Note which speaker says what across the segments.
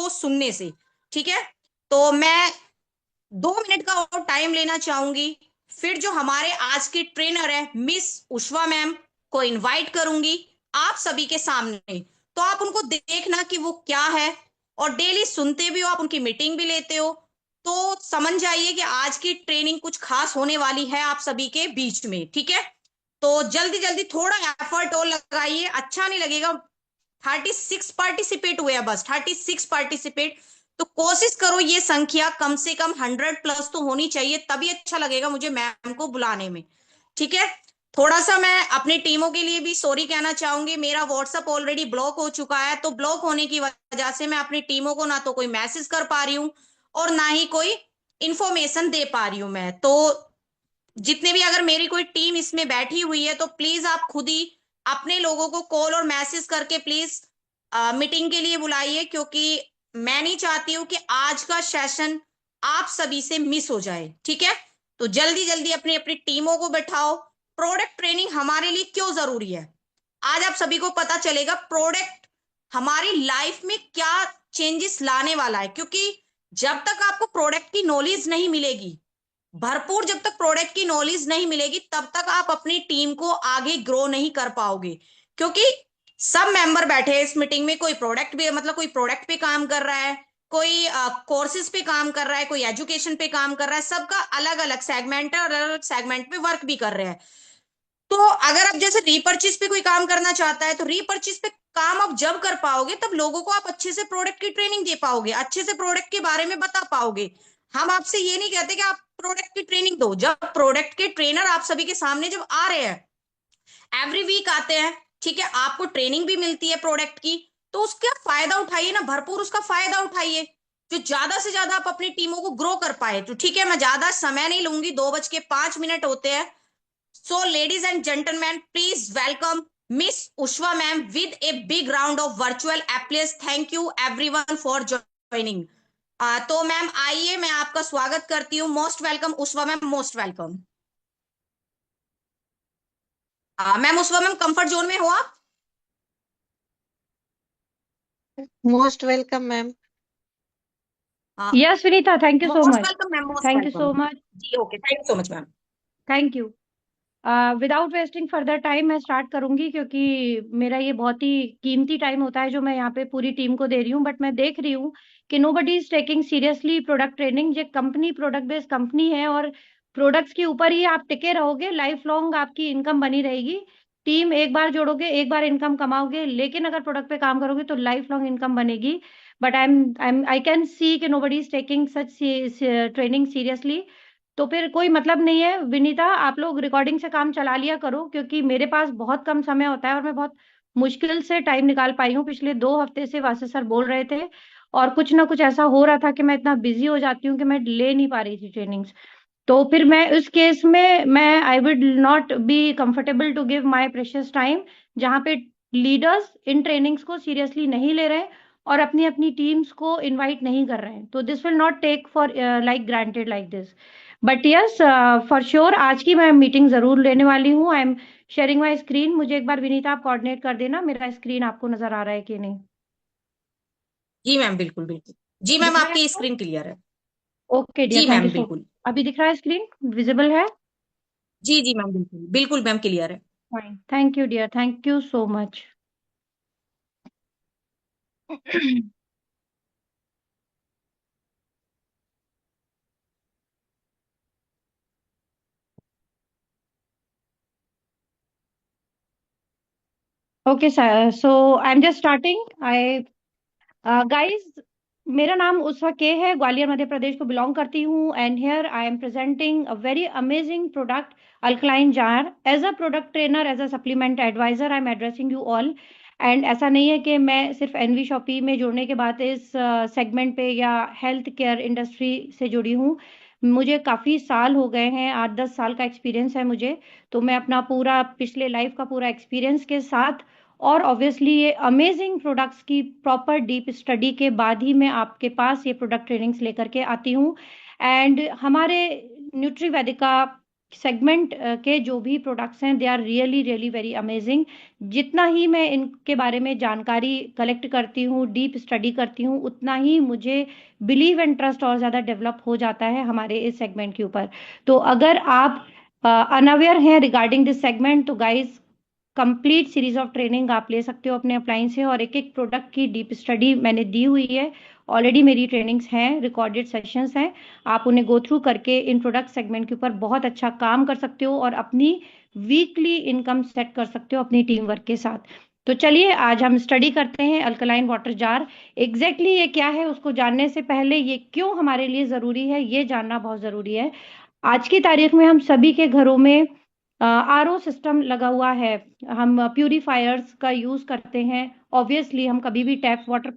Speaker 1: को सुनने से। ठीक है, तो मैं 2 मिनट का और टाइम लेना चाहूंगी। फिर जो हमारे आज की ट्रेनर है मिस उषा मैम को इनवाइट करूंगी आप सभी के सामने। तो आप उनको देखना कि वो क्या है, और डेली सुनते भी हो आप, उनकी मीटिंग भी लेते हो, तो समझ जाइए कि आज की ट्रेनिंग कुछ खास होने वाली है आप सभी के बीच में। ठीक है, तो जल्दी जल्दी थोड़ा एफर्ट और लगाइए, अच्छा नहीं लगेगा। 36 पार्टिसिपेट हुए हैं, बस 36 पार्टिसिपेट। तो कोशिश करो ये संख्या कम से कम 100+ तो होनी चाहिए, तभी अच्छा लगेगा मुझे मैम को बुलाने में। ठीक है, थोड़ा सा मैं अपनी टीमों के लिए भी सॉरी कहना चाहूंगी। मेरा व्हाट्सएप ऑलरेडी ब्लॉक हो चुका है, तो ब्लॉक होने की वजह से मैं अपनी टीमों को ना तो कोई मैसेज कर पा रही हूँ और ना ही कोई इंफॉर्मेशन दे पा रही हूँ मैं। तो जितने भी अगर मेरी कोई टीम इसमें बैठी हुई है तो प्लीज आप खुद ही अपने लोगों को कॉल और मैसेज करके प्लीज मीटिंग के लिए बुलाइए, क्योंकि मैं नहीं चाहती हूँ कि आज का सेशन आप सभी से मिस हो जाए। ठीक है, तो जल्दी जल्दी अपनी अपनी टीमों को बैठाओ। प्रोडक्ट ट्रेनिंग हमारे लिए क्यों जरूरी है, आज आप सभी को पता चलेगा। प्रोडक्ट हमारी लाइफ में क्या चेंजेस लाने वाला है, क्योंकि जब तक आपको प्रोडक्ट की नॉलेज नहीं मिलेगी, भरपूर जब तक प्रोडक्ट की नॉलेज नहीं मिलेगी, तब तक आप अपनी टीम को आगे ग्रो नहीं कर पाओगे। क्योंकि सब मेंबर बैठे हैं इस मीटिंग में, कोई प्रोडक्ट भी मतलब कोई प्रोडक्ट पे काम कर रहा है, कोई कोर्सेज पे काम कर रहा है, कोई एजुकेशन पे काम कर रहा है, सबका अलग अलग सेगमेंट है और अलग अलग सेगमेंट पे वर्क भी कर रहे हैं। तो अगर आप जैसे रीपर्चेज पे कोई काम करना चाहता है, तो रीपर्चेज पे काम आप जब कर पाओगे तब लोगों को आप अच्छे से प्रोडक्ट की ट्रेनिंग दे पाओगे, अच्छे से प्रोडक्ट के बारे में बता पाओगे। हम आपसे ये नहीं कहते कि आप प्रोडक्ट की ट्रेनिंग दो, जब प्रोडक्ट के ट्रेनर आप सभी के सामने जब आ रहे हैं, एवरी वीक आते हैं, ठीक है, आपको ट्रेनिंग भी मिलती है प्रोडक्ट की, तो उसका फायदा उठाइए ना, भरपूर उसका फायदा उठाइए, जो ज्यादा से ज्यादा आप अपनी टीमों को ग्रो कर पाए। तो ठीक है, मैं ज्यादा समय नहीं लूंगी, 2:05 होते हैं। So, ladies and gentlemen, please welcome Miss Ushwa ma'am with a big round of virtual applause. Thank you everyone for joining. तो मैम आइए, मैं आपका स्वागत करती हूँ। Most welcome Ushva ma'am, most welcome. Ma'am Ushva ma'am, comfort zone में हो आप?
Speaker 2: Most welcome ma'am.
Speaker 3: Yes, Vinita, thank you so
Speaker 1: most
Speaker 3: much.
Speaker 1: Welcome ma'am, most
Speaker 3: Thank you
Speaker 1: welcome.
Speaker 3: so much.
Speaker 1: जी okay, thank you so much ma'am.
Speaker 3: Thank you. Without wasting further time मैं start करूंगी, क्योंकि मेरा ये बहुत ही कीमती time होता है जो मैं यहाँ पे पूरी टीम को दे रही हूँ। बट मैं देख रही हूँ कि nobody is taking seriously product training. ये कंपनी प्रोडक्ट बेस्ड कंपनी है और प्रोडक्ट्स के ऊपर ही आप टिके रहोगे, लाइफ लॉन्ग आपकी इनकम बनी रहेगी। टीम एक बार जोड़ोगे, एक बार इनकम कमाओगे, लेकिन अगर प्रोडक्ट पे काम करोगे तो लाइफ लॉन्ग इनकम बनेगी। बट आई कैन सी कि nobody is taking such training seriously. तो फिर कोई मतलब नहीं है। विनीता, आप लोग रिकॉर्डिंग से काम चला लिया करो, क्योंकि मेरे पास बहुत कम समय होता है और मैं बहुत मुश्किल से टाइम निकाल पाई हूँ। पिछले 2 हफ्ते से वासे सर बोल रहे थे और कुछ ना कुछ ऐसा हो रहा था कि मैं इतना बिजी हो जाती हूँ कि मैं ले नहीं पा रही थी ट्रेनिंग्स। तो फिर मैं उस केस में मैं I would not be comfortable to give my precious time, जहाँ पे लीडर्स इन ट्रेनिंग्स को सीरियसली नहीं ले रहे और अपनी अपनी टीम्स को इनवाइट नहीं कर रहे हैं। तो this will not take for like granted like this. But yes, for sure आज की मैं मीटिंग जरूर लेने वाली हूँ। I am sharing my screen. मुझे एक बार विनीता आप कोऑर्डिनेट कर देना, मेरा स्क्रीन आपको नजर आ रहा है कि नहीं।
Speaker 1: जी मैम, बिल्कुल बिल्कुल। जी मैम,
Speaker 3: दिख रहा है
Speaker 1: आपकी
Speaker 3: आपको?
Speaker 1: स्क्रीन क्लियर है।
Speaker 3: ओके डियर,
Speaker 1: जी
Speaker 3: थैंक यू
Speaker 1: मैम
Speaker 3: सो।
Speaker 1: बिल्कुल।
Speaker 3: अभी दिख रहा है स्क्रीन, विजिबल है?
Speaker 1: जी जी मैम, बिल्कुल बिल्कुल मैम, क्लियर है।
Speaker 3: Fine, thank you dear, thank you so much. Okay sir, so I am just starting. Hi guys, मेरा नाम उषा के है, ग्वालियर मध्य प्रदेश को बिलोंग करती हूँ। And here I am presenting a very amazing product, alkaline jar. As a product trainer, as a supplement advisor, I am addressing you all. And ऐसा नहीं है कि मैं सिर्फ एनवी शॉपी में जुड़ने के बाद इस सेगमेंट पे या हेल्थ केयर इंडस्ट्री से जुड़ी हूँ। मुझे काफ़ी साल हो गए हैं, 8-10 साल का एक्सपीरियंस है मुझे। तो मैं अपना पूरा पिछले लाइफ का पूरा एक्सपीरियंस के साथ और ऑब्वियसली ये अमेजिंग प्रोडक्ट्स की प्रॉपर डीप स्टडी के बाद ही मैं आपके पास ये प्रोडक्ट ट्रेनिंग्स लेकर के आती हूँ। एंड हमारे न्यूट्रीवेदिका सेगमेंट के जो भी प्रोडक्ट्स हैं they are really really very amazing. जितना ही मैं इनके बारे में जानकारी कलेक्ट करती हूँ, डीप स्टडी करती हूँ, उतना ही मुझे बिलीव एंड ट्रस्ट और ज़्यादा डेवलप हो जाता है हमारे इस सेगमेंट के ऊपर। तो अगर आप अनअवेयर हैं रिगार्डिंग दिस सेगमेंट, तो guys complete series of training आप ले सकते हो अपने अप्लायंस से, और एक एक प्रोडक्ट की डीप स्टडी मैंने दी हुई है। ऑलरेडी मेरी ट्रेनिंग्स हैं, रिकॉर्डेड सेशंस हैं, आप उन्हें गो थ्रू करके इन प्रोडक्ट सेगमेंट के ऊपर बहुत अच्छा काम कर सकते हो और अपनी वीकली इनकम सेट कर सकते हो अपनी टीम वर्क के साथ। तो चलिए आज हम स्टडी करते हैं अल्कलाइन वाटर जार। एग्जैक्टली ये क्या है उसको जानने से पहले ये क्यों हमारे लिए जरूरी है ये जानना बहुत जरूरी है। आज की तारीख में हम सभी के घरों में आरओ सिस्टम लगा हुआ है, हम प्यूरिफायर्स का यूज करते हैं। ऑब्वियसली हम कभी भी टैप वाटर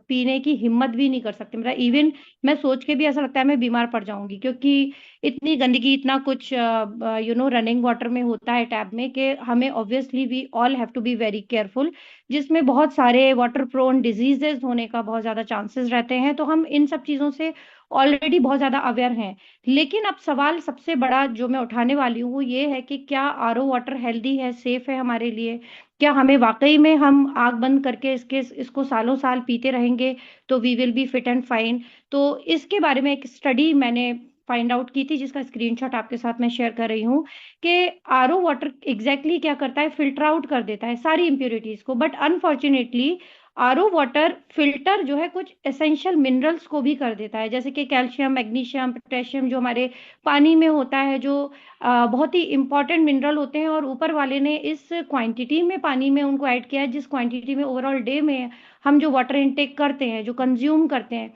Speaker 3: पीने की हिम्मत भी नहीं कर सकते, मेरा इवन मैं सोच के भी ऐसा लगता है मैं बीमार पड़ जाऊंगी, क्योंकि इतनी गंदगी इतना कुछ रनिंग वाटर में होता है टैप में, कि हमें obviously we all have to be very careful, जिसमें बहुत सारे वाटर प्रोन डिजीजेस होने का बहुत ज्यादा चांसेस रहते हैं। तो हम इन सब चीजों से ऑलरेडी बहुत ज्यादा अवेयर हैं। लेकिन अब सवाल सबसे बड़ा जो मैं उठाने वाली हूँ वो ये है कि क्या आरओ वाटर हेल्दी है, सेफ है हमारे लिए? क्या हमें वाकई में हम आग बंद करके इसको सालों साल पीते रहेंगे तो we will be fit and fine? तो इसके बारे में एक स्टडी मैंने फाइंड आउट की थी, जिसका स्क्रीनशॉट आपके साथ मैं शेयर कर रही हूँ, कि आरओ वाटर एग्जैक्टली क्या करता है, फिल्टर आउट कर देता है सारी इंप्योरिटीज को। But unfortunately RO water filter जो है कुछ एसेंशियल मिनरल्स को भी कर देता है, जैसे कि कैल्शियम, मैग्नीशियम, पोटेशियम, जो हमारे पानी में होता है, जो बहुत ही इंपॉर्टेंट मिनरल होते हैं, और ऊपर वाले ने इस क्वांटिटी में पानी में उनको ऐड किया है जिस क्वांटिटी में ओवरऑल डे में हम जो वाटर इनटेक करते हैं, जो कंज्यूम करते हैं,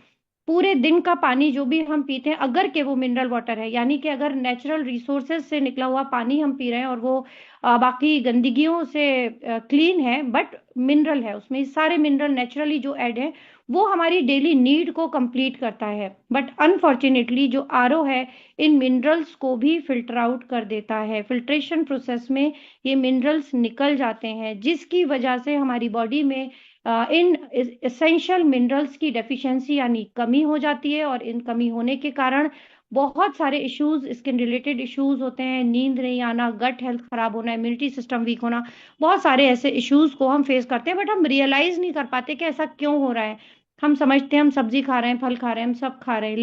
Speaker 3: पूरे दिन का पानी जो भी हम पीते हैं, अगर के वो मिनरल वाटर है, यानी कि अगर नेचुरल रिसोर्सेज से निकला हुआ पानी हम पी रहे हैं और वो बाकी गंदगियों से क्लीन है, बट मिनरल है, उसमें सारे मिनरल नेचुरली जो ऐड है, वो हमारी डेली नीड को कंप्लीट करता है। बट अनफॉर्चुनेटली जो आरओ है इन मिनरल्स को भी फिल्टर आउट कर देता है। फिल्ट्रेशन प्रोसेस में ये मिनरल्स निकल जाते हैं, जिसकी वजह से हमारी बॉडी में इन एसेंशियल मिनरल्स की डेफिशिएंसी यानी कमी हो जाती है, और इन कमी होने के कारण बहुत सारे इश्यूज, स्किन रिलेटेड इश्यूज होते हैं, नींद नहीं आना, गट हेल्थ खराब होना, इम्यूनिटी सिस्टम वीक होना, बहुत सारे ऐसे इश्यूज को हम फेस करते हैं। बट हम रियलाइज नहीं कर पाते कि ऐसा क्यों हो रहा है। हम समझते हैं हम सब्जी खा रहे हैं, फल खा रहे हैं, हम सब खा रहे हैं,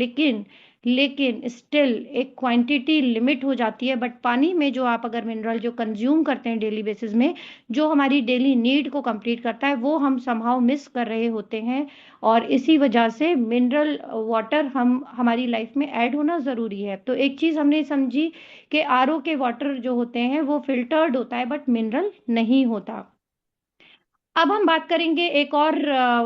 Speaker 3: लेकिन स्टिल एक क्वांटिटी लिमिट हो जाती है। बट पानी में जो आप अगर मिनरल जो कंज्यूम करते हैं डेली बेसिस में, जो हमारी डेली नीड को कंप्लीट करता है, वो हम समहाउ मिस कर रहे होते हैं, और इसी वजह से मिनरल वाटर हम हमारी लाइफ में ऐड होना जरूरी है। तो एक चीज हमने समझी कि आरओ के वाटर जो होते हैं वो फिल्टर्ड होता है बट मिनरल नहीं होता। अब हम बात करेंगे एक और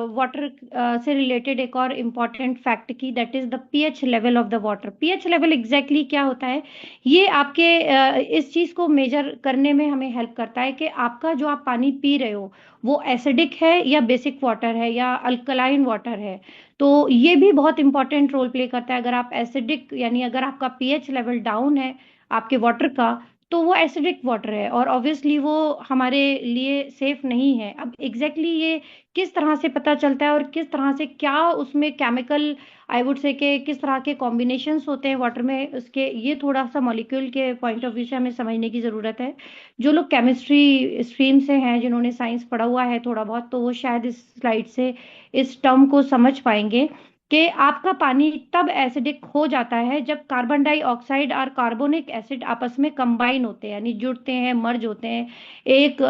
Speaker 3: वाटर से रिलेटेड एक और इम्पॉर्टेंट फैक्ट की, that is the pH level of the water. PH level exactly क्या होता है? ये आपके इस चीज को मेजर करने में हमें हेल्प करता है कि आपका जो आप पानी पी रहे हो वो एसिडिक है या बेसिक वाटर है या अल्कलाइन वाटर है। तो ये भी बहुत इंपॉर्टेंट रोल प्ले करता है। अगर आप एसिडिक यानी अगर आपका पीएच लेवल डाउन है आपके वाटर का, तो वो एसिडिक वाटर है, और ऑब्वियसली वो हमारे लिए सेफ नहीं है। अब एग्जैक्टली ये किस तरह से पता चलता है और किस तरह से क्या उसमें केमिकल, आई वुड से कि किस तरह के कॉम्बिनेशंस होते हैं वाटर में उसके, ये थोड़ा सा मॉलिक्यूल के पॉइंट ऑफ व्यू से हमें समझने की ज़रूरत है। जो लोग केमिस्ट्री स्ट्रीम से हैं, जिन्होंने साइंस पढ़ा हुआ है थोड़ा बहुत, तो वो शायद इस स्लाइड से इस टर्म को समझ पाएंगे कि आपका पानी तब एसिडिक हो जाता है जब कार्बन डाइऑक्साइड और कार्बोनिक एसिड आपस में कंबाइन होते हैं, यानी जुड़ते हैं, मर्ज होते हैं, एक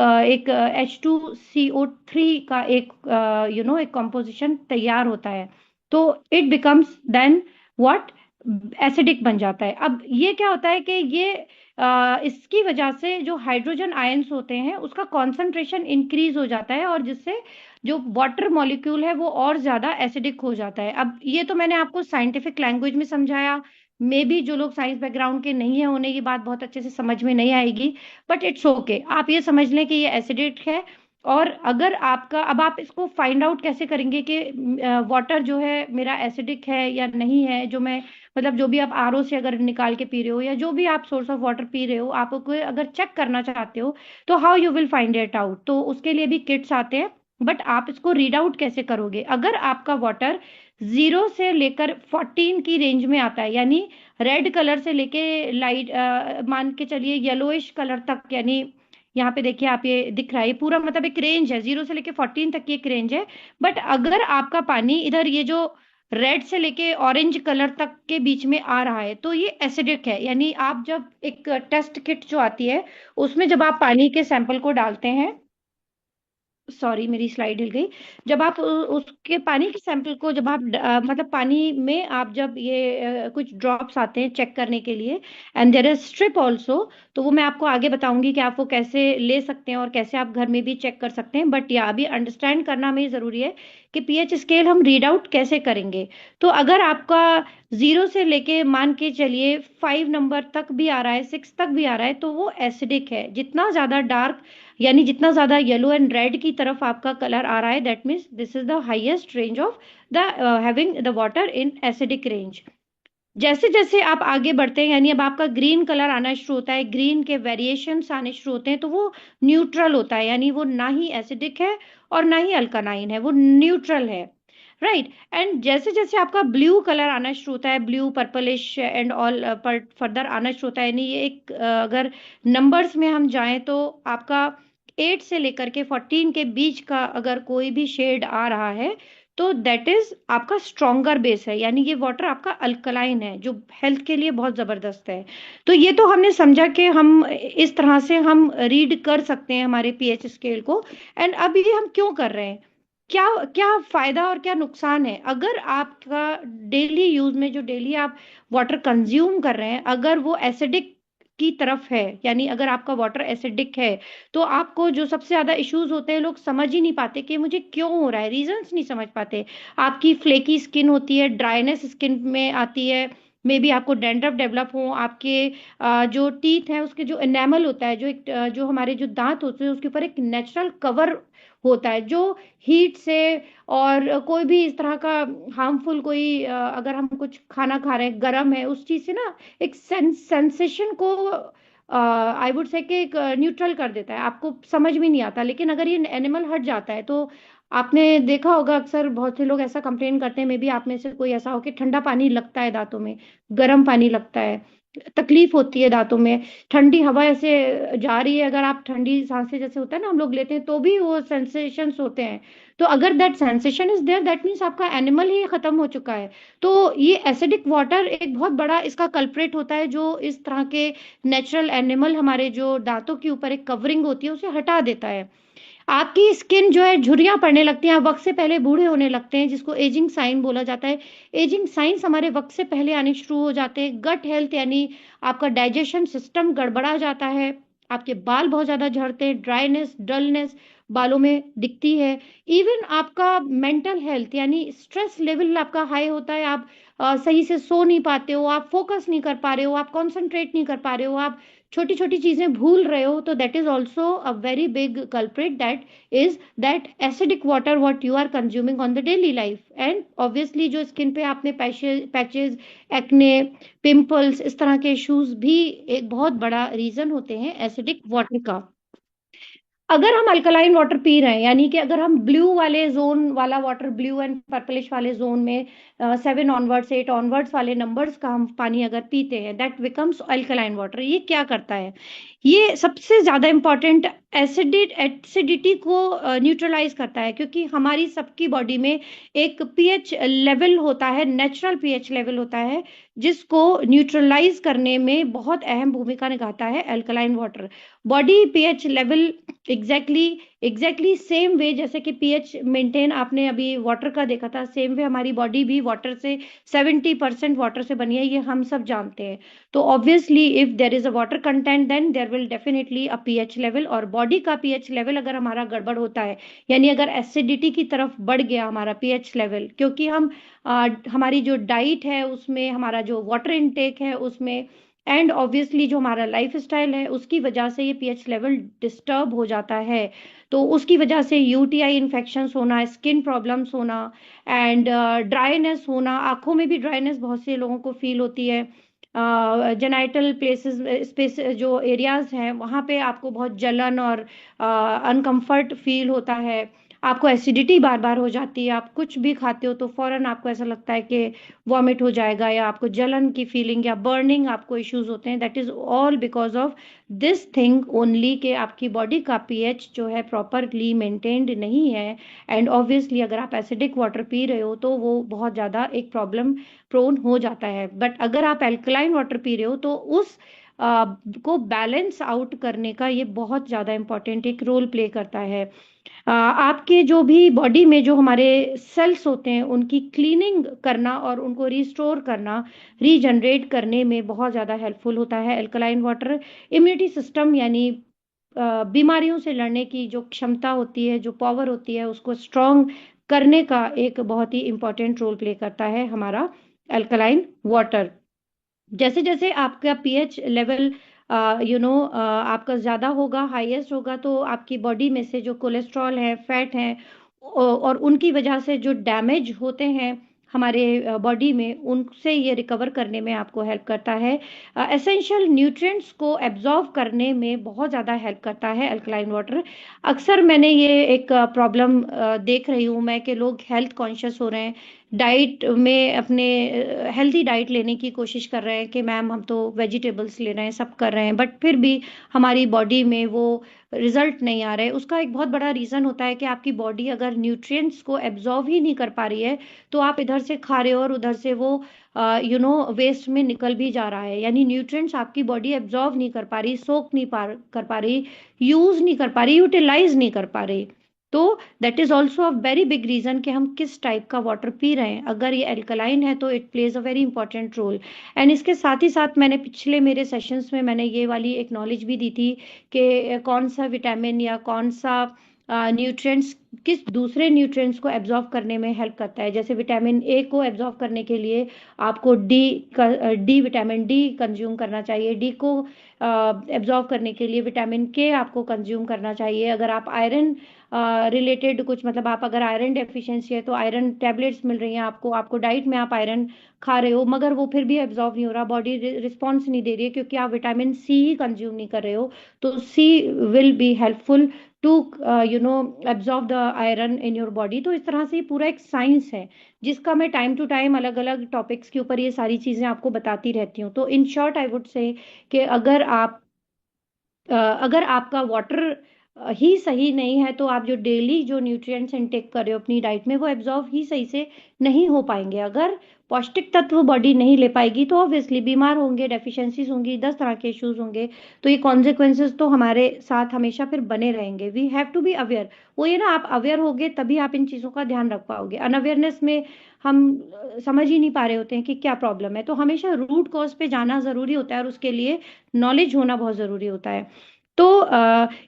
Speaker 3: H2CO3 का एक एक कंपोजिशन तैयार होता है, तो it becomes then what, acidic बन जाता है। अब ये क्या होता है कि ये इसकी वजह से जो हाइड्रोजन आयंस होते हैं उसका कॉन्सेंट्रेशन इंक्रीज हो जाता है, और जिससे जो वाटर मॉलिक्यूल है वो और ज्यादा एसिडिक हो जाता है। अब ये तो मैंने आपको साइंटिफिक लैंग्वेज में समझाया, मे बी जो लोग साइंस बैकग्राउंड के नहीं है उन्हें ये बात बहुत अच्छे से समझ में नहीं आएगी, बट इट्स ओके। आप ये समझ लें कि ये एसिडिक है। और अगर आपका, अब आप इसको फाइंड आउट कैसे करेंगे कि वाटर जो है मेरा एसिडिक है या नहीं है, जो मैं मतलब जो भी आप आरओ से अगर निकाल के पी रहे हो या जो भी आप सोर्स ऑफ वाटर पी रहे हो, आपको अगर चेक करना चाहते हो तो how you will find it out? तो उसके लिए भी किट्स आते हैं, बट आप इसको रीड आउट कैसे करोगे? अगर आपका वाटर 0 से लेकर 14 की रेंज में आता है, यानी रेड कलर से लेके लाइट मान के चलिए येलोइश कलर तक, यानी यहाँ पे देखिए आप, ये दिख रहा है, ये पूरा मतलब एक रेंज है, 0 से लेके 14 तक की एक रेंज है। बट अगर आपका पानी इधर ये जो रेड से लेके ऑरेंज कलर तक के बीच में आ रहा है, तो ये एसिडिक है। यानी आप जब एक टेस्ट किट जो आती है, उसमें जब आप पानी के सैंपल को डालते हैं, सॉरी मेरी स्लाइड हिल गई, जब आप उसके पानी के सैंपल को, जब आप मतलब पानी में आप जब ये कुछ ड्रॉप्स आते हैं चेक करने के लिए, and there is strip also, तो वो मैं आपको आगे बताऊंगी कि आप वो कैसे ले सकते हैं और कैसे आप घर में भी चेक कर सकते हैं। बट या अभी अंडरस्टैंड करना हमें जरूरी है कि पीएच स्केल हम रीड आउट कैसे करेंगे। तो अगर आपका 0 से लेके मान के चलिए 5 नंबर तक भी आ रहा है, 6 तक भी आ रहा है, तो वो एसिडिक है। जितना ज्यादा डार्क, यानी जितना ज्यादा येलो एंड रेड की तरफ आपका कलर आ रहा है, that means this is the highest range of the having the water in acidic range. जैसे जैसे आप आगे बढ़ते हैं, यानी अब आपका ग्रीन कलर आना शुरू होता है, ग्रीन के वेरिएशंस आने शुरू होते हैं, तो वो न्यूट्रल होता है, यानी वो ना ही एसिडिक है और ना ही अल्कानाइन है, वो न्यूट्रल है, राइट। एंड जैसे जैसे आपका ब्लू कलर आना शुरू होता है, ब्लू पर्पलिश एंड ऑल पर फर्दर आना शुरू होता है, यानी ये एक अगर नंबर्स में हम जाएं तो आपका 8 से लेकर के 14 के बीच का अगर कोई भी शेड आ रहा है, तो दैट इज आपका स्ट्रॉन्गर बेस है, यानी ये वाटर आपका अल्कलाइन है, जो हेल्थ के लिए बहुत जबरदस्त है। तो ये तो हमने समझा कि हम इस तरह से हम रीड कर सकते हैं हमारे पीएच स्केल को। एंड अब ये हम क्यों कर रहे हैं, क्या क्या फायदा और क्या नुकसान है? अगर आपका डेली यूज में जो डेली आप वाटर कंज्यूम कर रहे हैं, अगर वो एसिडिक की तरफ है, यानी अगर आपका वाटर एसिडिक है, तो आपको जो सबसे ज्यादा इश्यूज होते हैं, लोग समझ ही नहीं पाते कि मुझे क्यों हो रहा है, रीजंस नहीं समझ पाते। आपकी फ्लेकी स्किन होती है, ड्राइनेस स्किन में आती है, मे बी आपको डैंड्रफ डेवलप हो, आपके जो टीथ है उसके जो एनेमल होता है, जो एक जो हमारे जो दांत होते हैं उसके ऊपर एक नेचुरल कवर होता है, जो हीट से और कोई भी इस तरह का हार्मफुल कोई अगर हम कुछ खाना खा रहे हैं गर्म है, उस चीज से ना एक सेंसेशन को आई वुड से कि एक न्यूट्रल कर देता है, आपको समझ में नहीं आता। लेकिन अगर ये एनिमल हट जाता है, तो आपने देखा होगा अक्सर बहुत से लोग ऐसा कंप्लेन करते हैं, मे बी आप में से कोई ऐसा हो कि ठंडा पानी लगता है दांतों में, गर्म पानी लगता है, तकलीफ होती है दांतों में, ठंडी हवा ऐसे जा रही है, अगर आप ठंडी सांसें जैसे होता है ना हम लोग लेते हैं, तो भी वो सेंसेशंस होते हैं। तो अगर that sensation is there, that means आपका एनिमल ही खत्म हो चुका है। तो ये एसिडिक वाटर एक बहुत बड़ा इसका कल्प्रेट होता है, जो इस तरह के नेचुरल एनिमल हमारे जो दांतों के ऊपर एक कवरिंग होती है उसे हटा देता है। आपकी स्किन जो है झुर्रियां पड़ने लगती हैं, आप वक्त से पहले बूढ़े होने लगते हैं, जिसको एजिंग साइन बोला जाता है। एजिंग साइंस हमारे वक्त से पहले आने शुरू हो जाते हैं। गट हेल्थ, यानी आपका डाइजेशन सिस्टम गड़बड़ा जाता है, आपके बाल बहुत ज्यादा झड़ते हैं, ड्राइनेस डलनेस बालों में दिखती है। इवन आपका मेंटल हेल्थ, यानी स्ट्रेस लेवल आपका हाई होता है, आप सही से सो नहीं पाते हो, आप फोकस नहीं कर पा रहे हो, आप कंसंट्रेट नहीं कर पा रहे हो, आप छोटी छोटी चीजें भूल रहे हो। तो that is also a very big culprit, that is that acidic water what you are consuming on the daily life. And obviously जो स्किन पे आपने पैचेस, एक्ने, पिंपल्स, इस तरह के इश्यूज भी एक बहुत बड़ा रीजन होते हैं एसिडिक वाटर का। अगर हम अल्कलाइन वाटर पी रहे हैं, यानी कि अगर हम ब्लू वाले जोन वाला वाटर, ब्लू एंड पर्पलिश वाले जोन में 7 ऑनवर्ड्स 8 ऑनवर्ड्स वाले नंबर्स का हम पानी अगर पीते हैं, दैट बिकम्स अल्कलाइन वाटर। ये क्या करता है? ये सबसे ज्यादा इंपॉर्टेंट एसिडिटी को न्यूट्रलाइज करता है, क्योंकि हमारी सबकी बॉडी में एक पीएच लेवल होता है, नेचुरल पीएच लेवल होता है, जिसको न्यूट्रलाइज करने में बहुत अहम भूमिका निभाता है alkaline water. Body pH level exactly same way जैसे कि पीएच मेंटेन आपने अभी वाटर का देखा था, सेम वे हमारी बॉडी भी वाटर से 70% वाटर से बनी है, ये हम सब जानते हैं। तो obviously if there is a water content, then there will definitely a pH level. और बॉडी का पीएच लेवल अगर हमारा गड़बड़ होता है, यानी अगर एसिडिटी की तरफ बढ़ गया हमारा पीएच लेवल, क्योंकि हम हमारी जो डाइट है उसमें, हमारा जो वाटर इनटेक है उसमें, एंड ऑब्वियसली जो हमारा लाइफ स्टाइल है उसकी वजह से ये पीएच लेवल डिस्टर्ब हो जाता है। तो उसकी वजह से यूटीआई इन्फेक्शंस होना, स्किन प्रॉब्लम्स होना, एंड ड्राइनेस होना, आंखों में भी ड्राइनेस बहुत से लोगों को फील होती है। जेनाइटल प्लेसेस स्पेस जो एरियाज हैं वहाँ पे आपको बहुत जलन और अनकंफर्ट फील होता है। आपको एसिडिटी बार बार हो जाती है, आप कुछ भी खाते हो तो फौरन आपको ऐसा लगता है कि वॉमिट हो जाएगा, या आपको जलन की फीलिंग या बर्निंग आपको इश्यूज होते हैं। That is all because of this thing only, कि आपकी बॉडी का पीएच जो है प्रॉपरली मेंटेन्ड नहीं है। एंड ऑब्वियसली अगर आप एसिडिक वाटर पी रहे हो तो वो बहुत ज़्यादा एक प्रॉब्लम प्रोन हो जाता है। बट अगर आप एल्कलाइन वाटर पी रहे हो तो उस को बैलेंस आउट करने का ये बहुत ज़्यादा इंपॉर्टेंट एक रोल प्ले करता है। आपके जो भी बॉडी में जो हमारे सेल्स होते हैं उनकी क्लीनिंग करना और उनको रिस्टोर करना, रीजनरेट करने में बहुत ज़्यादा हेल्पफुल होता है अल्कलाइन वाटर। इम्यूनिटी सिस्टम यानी बीमारियों से लड़ने की जो क्षमता होती है, जो पावर होती है, उसको स्ट्रॉन्ग करने का एक बहुत ही इंपॉर्टेंट रोल प्ले करता है हमारा अल्कलाइन वाटर। जैसे जैसे आपका पीएच लेवल आपका ज़्यादा होगा, हाईएस्ट होगा, तो आपकी बॉडी में से जो कोलेस्ट्रॉल है, फैट है, और उनकी वजह से जो डैमेज होते हैं हमारे बॉडी में, उनसे ये रिकवर करने में आपको हेल्प करता है। एसेंशियल न्यूट्रिएंट्स को एब्जॉर्व करने में बहुत ज़्यादा हेल्प करता है अल्कलाइन वाटर। अक्सर मैंने ये एक प्रॉब्लम देख रही हूँ मैं कि लोग हेल्थ कॉन्शियस हो रहे हैं, डाइट में अपने हेल्दी डाइट लेने की कोशिश कर रहे हैं कि मैम हम तो वेजिटेबल्स ले रहे हैं, सब कर रहे हैं, बट फिर भी हमारी बॉडी में वो रिजल्ट नहीं आ रहे। उसका एक बहुत बड़ा रीज़न होता है कि आपकी बॉडी अगर न्यूट्रिएंट्स को एब्जॉर्व ही नहीं कर पा रही है, तो आप इधर से खा रहे हो और उधर से वो वेस्ट में निकल भी जा रहा है। यानी न्यूट्रिएंट्स आपकी बॉडी एब्जॉर्व नहीं कर पा रही, सोक नहीं कर पा रही, यूज नहीं कर पा रही, यूटिलाइज नहीं कर पा रही। तो that is also a very big reason कि हम किस टाइप का वाटर पी रहे हैं। अगर ये एल्कलाइन है तो it plays a very important role. And इसके साथ ही साथ मैंने पिछले मेरे सेशंस में मैंने ये वाली एक नॉलेज भी दी थी कि कौन सा विटामिन या कौन सा न्यूट्रिएंट्स किस दूसरे न्यूट्रिएंट्स को एब्जॉर्ब करने में हेल्प करता है। जैसे विटामिन ए को एब्जॉर्ब करने के लिए आपको डी विटामिन डी कंज्यूम करना चाहिए। डी को एब्जॉर्ब करने के लिए विटामिन के आपको कंज्यूम करना चाहिए। अगर आप आयरन रिलेटेड कुछ, मतलब आप अगर आयरन डेफिशिएंसी है तो आयरन टैबलेट्स मिल रही हैं आपको, आपको डाइट में आप आयरन खा रहे हो मगर वो फिर भी एब्जॉर्ब नहीं हो रहा, बॉडी रिस्पॉन्स नहीं दे रही है क्योंकि आप विटामिन सी ही कंज्यूम नहीं कर रहे हो। तो C will be helpful to absorb the iron in your body. तो इस तरह से ये पूरा एक साइंस है जिसका मैं टाइम टू टाइम अलग अलग टॉपिक्स के ऊपर ये सारी चीजें आपको बताती रहती हूँ। तो इन शॉर्ट आई वुड से कि अगर आपका वाटर ही सही नहीं है तो आप जो डेली जो न्यूट्रिएंट्स इनटेक कर रहे हो अपनी डाइट में वो एब्जॉर्ब ही सही से नहीं हो पाएंगे। अगर पौष्टिक तत्व बॉडी नहीं ले पाएगी तो ऑब्वियसली बीमार होंगे, डेफिशिएंसीज होंगी, 10 तरह के इश्यूज होंगे। तो ये कॉन्सिक्वेंसेस तो हमारे साथ हमेशा फिर बने रहेंगे। We have to be aware. वो ये ना, आप अवेयर होगे तभी आप इन चीज़ों का ध्यान रख पाओगे। अनअवेयरनेस में हम समझ ही नहीं पा रहे होते हैं कि क्या प्रॉब्लम है। तो हमेशा रूट कॉज पे जाना जरूरी होता है और उसके लिए नॉलेज होना बहुत जरूरी होता है। तो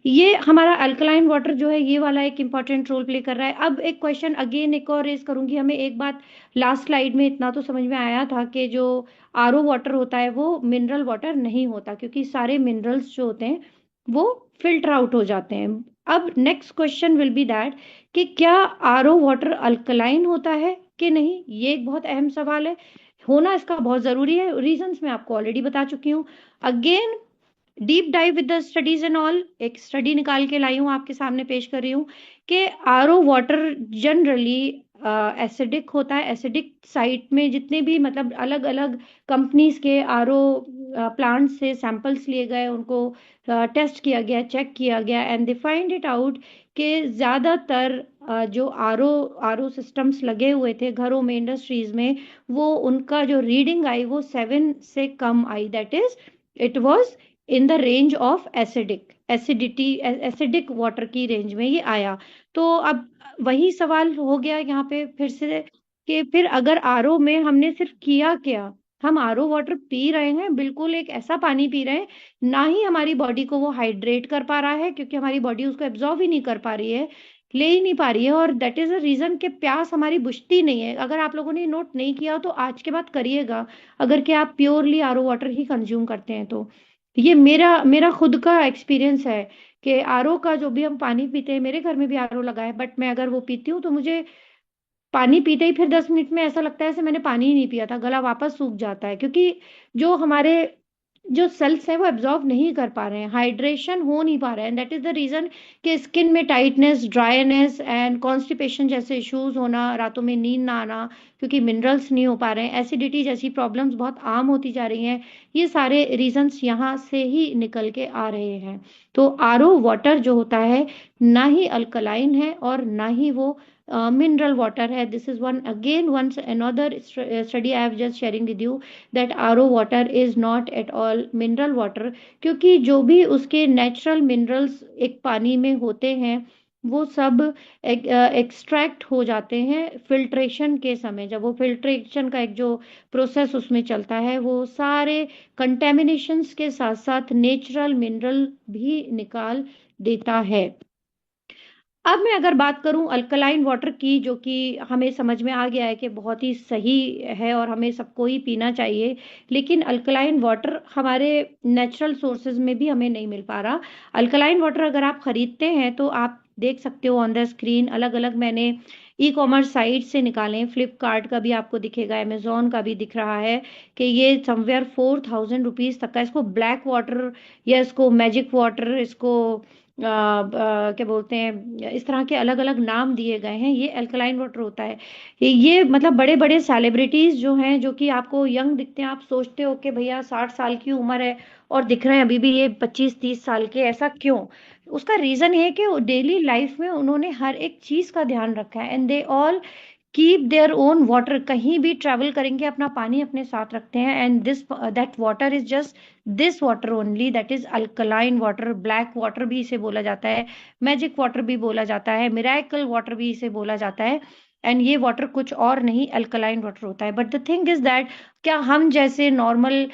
Speaker 3: ये हमारा अल्कलाइन वाटर जो है ये वाला एक इंपॉर्टेंट रोल प्ले कर रहा है। अब एक क्वेश्चन अगेन एक और रेज करूंगी। हमें एक बात लास्ट स्लाइड में इतना तो समझ में आया था कि जो आरओ वाटर होता है वो मिनरल वाटर नहीं होता, क्योंकि सारे मिनरल्स जो होते हैं वो फिल्टर आउट हो जाते हैं। अब next question will be that कि क्या आरओ वाटर अल्कलाइन होता है कि नहीं, ये एक बहुत अहम सवाल है। होना इसका बहुत जरूरी है, रीजंस मैं आपको ऑलरेडी बता चुकी हूँ। Again deep dive with the studies and all, एक स्टडी निकाल के लाई हूँ आपके सामने पेश कर रही हूँ कि आरओ वाटर जनरली एसिडिक होता है। एसिडिक साइट में जितने भी, मतलब अलग अलग कंपनीज के आरओ प्लांट से सैंपल्स लिए गए, उनको टेस्ट किया गया, चेक किया गया, and they find it out कि ज़्यादातर जो आरओ आरओ सिस्टम्स लगे हुए थे घरों में, इंडस्ट्रीज में, वो उनका जो रीडिंग आई वो 7 से कम आई। That is it was in the range of acidic water की रेंज में ये आया। तो अब वही सवाल हो गया यहाँ पे फिर से कि फिर अगर आरओ में हमने सिर्फ किया क्या, हम आरओ वाटर पी रहे हैं, बिल्कुल एक ऐसा पानी पी रहे हैं, ना ही हमारी बॉडी को वो हाइड्रेट कर पा रहा है क्योंकि हमारी बॉडी उसको एब्जॉर्व ही नहीं कर पा रही है, ले ही नहीं पा रही है। और दैट इज अ रीजन कि प्यास हमारी बुझती नहीं है। अगर आप लोगों ने नोट नहीं किया तो आज के बाद करिएगा, अगर कि आप प्योरली आरओ वाटर ही कंज्यूम करते हैं तो। ये मेरा मेरा खुद का एक्सपीरियंस है कि आरओ का जो भी हम पानी पीते हैं, मेरे घर में भी आरओ लगा है, बट मैं अगर वो पीती हूँ तो मुझे पानी पीते ही फिर 10 मिनट में ऐसा लगता है जैसे मैंने पानी ही नहीं पिया था, गला वापस सूख जाता है। क्योंकि जो हमारे जो सेल्स हैं वो एब्जॉर्ब नहीं कर पा रहे हैं, हाइड्रेशन हो नहीं पा रहा है, and that is the reason कि स्किन में टाइटनेस, ड्राइनेस एंड कॉन्स्टिपेशन जैसे इश्यूज होना, रातों में नींद ना आना क्योंकि मिनरल्स नहीं हो पा रहे हैं, एसिडिटी जैसी प्रॉब्लम्स बहुत आम होती जा रही हैं। ये सारे रीजंस यहाँ से ही निकल के आ रहे हैं। तो आरओ वाटर जो होता है ना ही अल्कलाइन है और ना ही वो मिनरल वाटर है। This is one again once another study I have just sharing with you that RO water is not at all mineral water, क्योंकि जो भी उसके नेचुरल मिनरल्स एक पानी में होते हैं वो सब एक्सट्रैक्ट हो जाते हैं फिल्ट्रेशन के समय। जब वो फिल्ट्रेशन का एक जो प्रोसेस उसमें चलता है, वो सारे कंटेमिनेशंस के साथ साथ नेचुरल मिनरल भी निकाल देता है। अब मैं अगर बात करूं अल्कलाइन वाटर की, जो कि हमें समझ में आ गया है कि बहुत ही सही है और हमें सबको ही पीना चाहिए, लेकिन अल्कलाइन वाटर हमारे नेचुरल सोर्सेज में भी हमें नहीं मिल पा रहा। अल्कलाइन वाटर अगर आप खरीदते हैं तो आप देख सकते हो ऑन द स्क्रीन, अलग अलग मैंने ई कॉमर्स साइट से निकाले हैं, फ्लिपकार्ट का भी आपको दिखेगा, अमेजोन का भी दिख रहा है कि ये समवेयर 4000 रुपीज तक का, इसको ब्लैक वाटर या इसको मैजिक वाटर, इसको क्या बोलते हैं, इस तरह के अलग अलग नाम दिए गए हैं। ये अल्कलाइन वाटर होता है। ये मतलब बड़े बड़े सेलिब्रिटीज जो हैं, जो कि आपको यंग दिखते हैं, आप सोचते हो कि भैया 60 साल की उम्र है और दिख रहे हैं अभी भी ये 25-30 साल के, ऐसा क्यों? उसका रीजन है कि डेली लाइफ में उन्होंने हर एक चीज का ध्यान रखा है, and they all keep their own water. कहीं भी ट्रेवल करेंगे अपना पानी अपने साथ रखते हैं, and this that water is just this water only, that is alkaline water. Black water भी इसे बोला जाता है, मैजिक वाटर भी बोला जाता है, मिराकल वाटर भी इसे बोला जाता है, एंड ये वाटर कुछ और नहीं अल्कलाइन वाटर होता है। But the thing is that, क्या हम जैसे नॉर्मल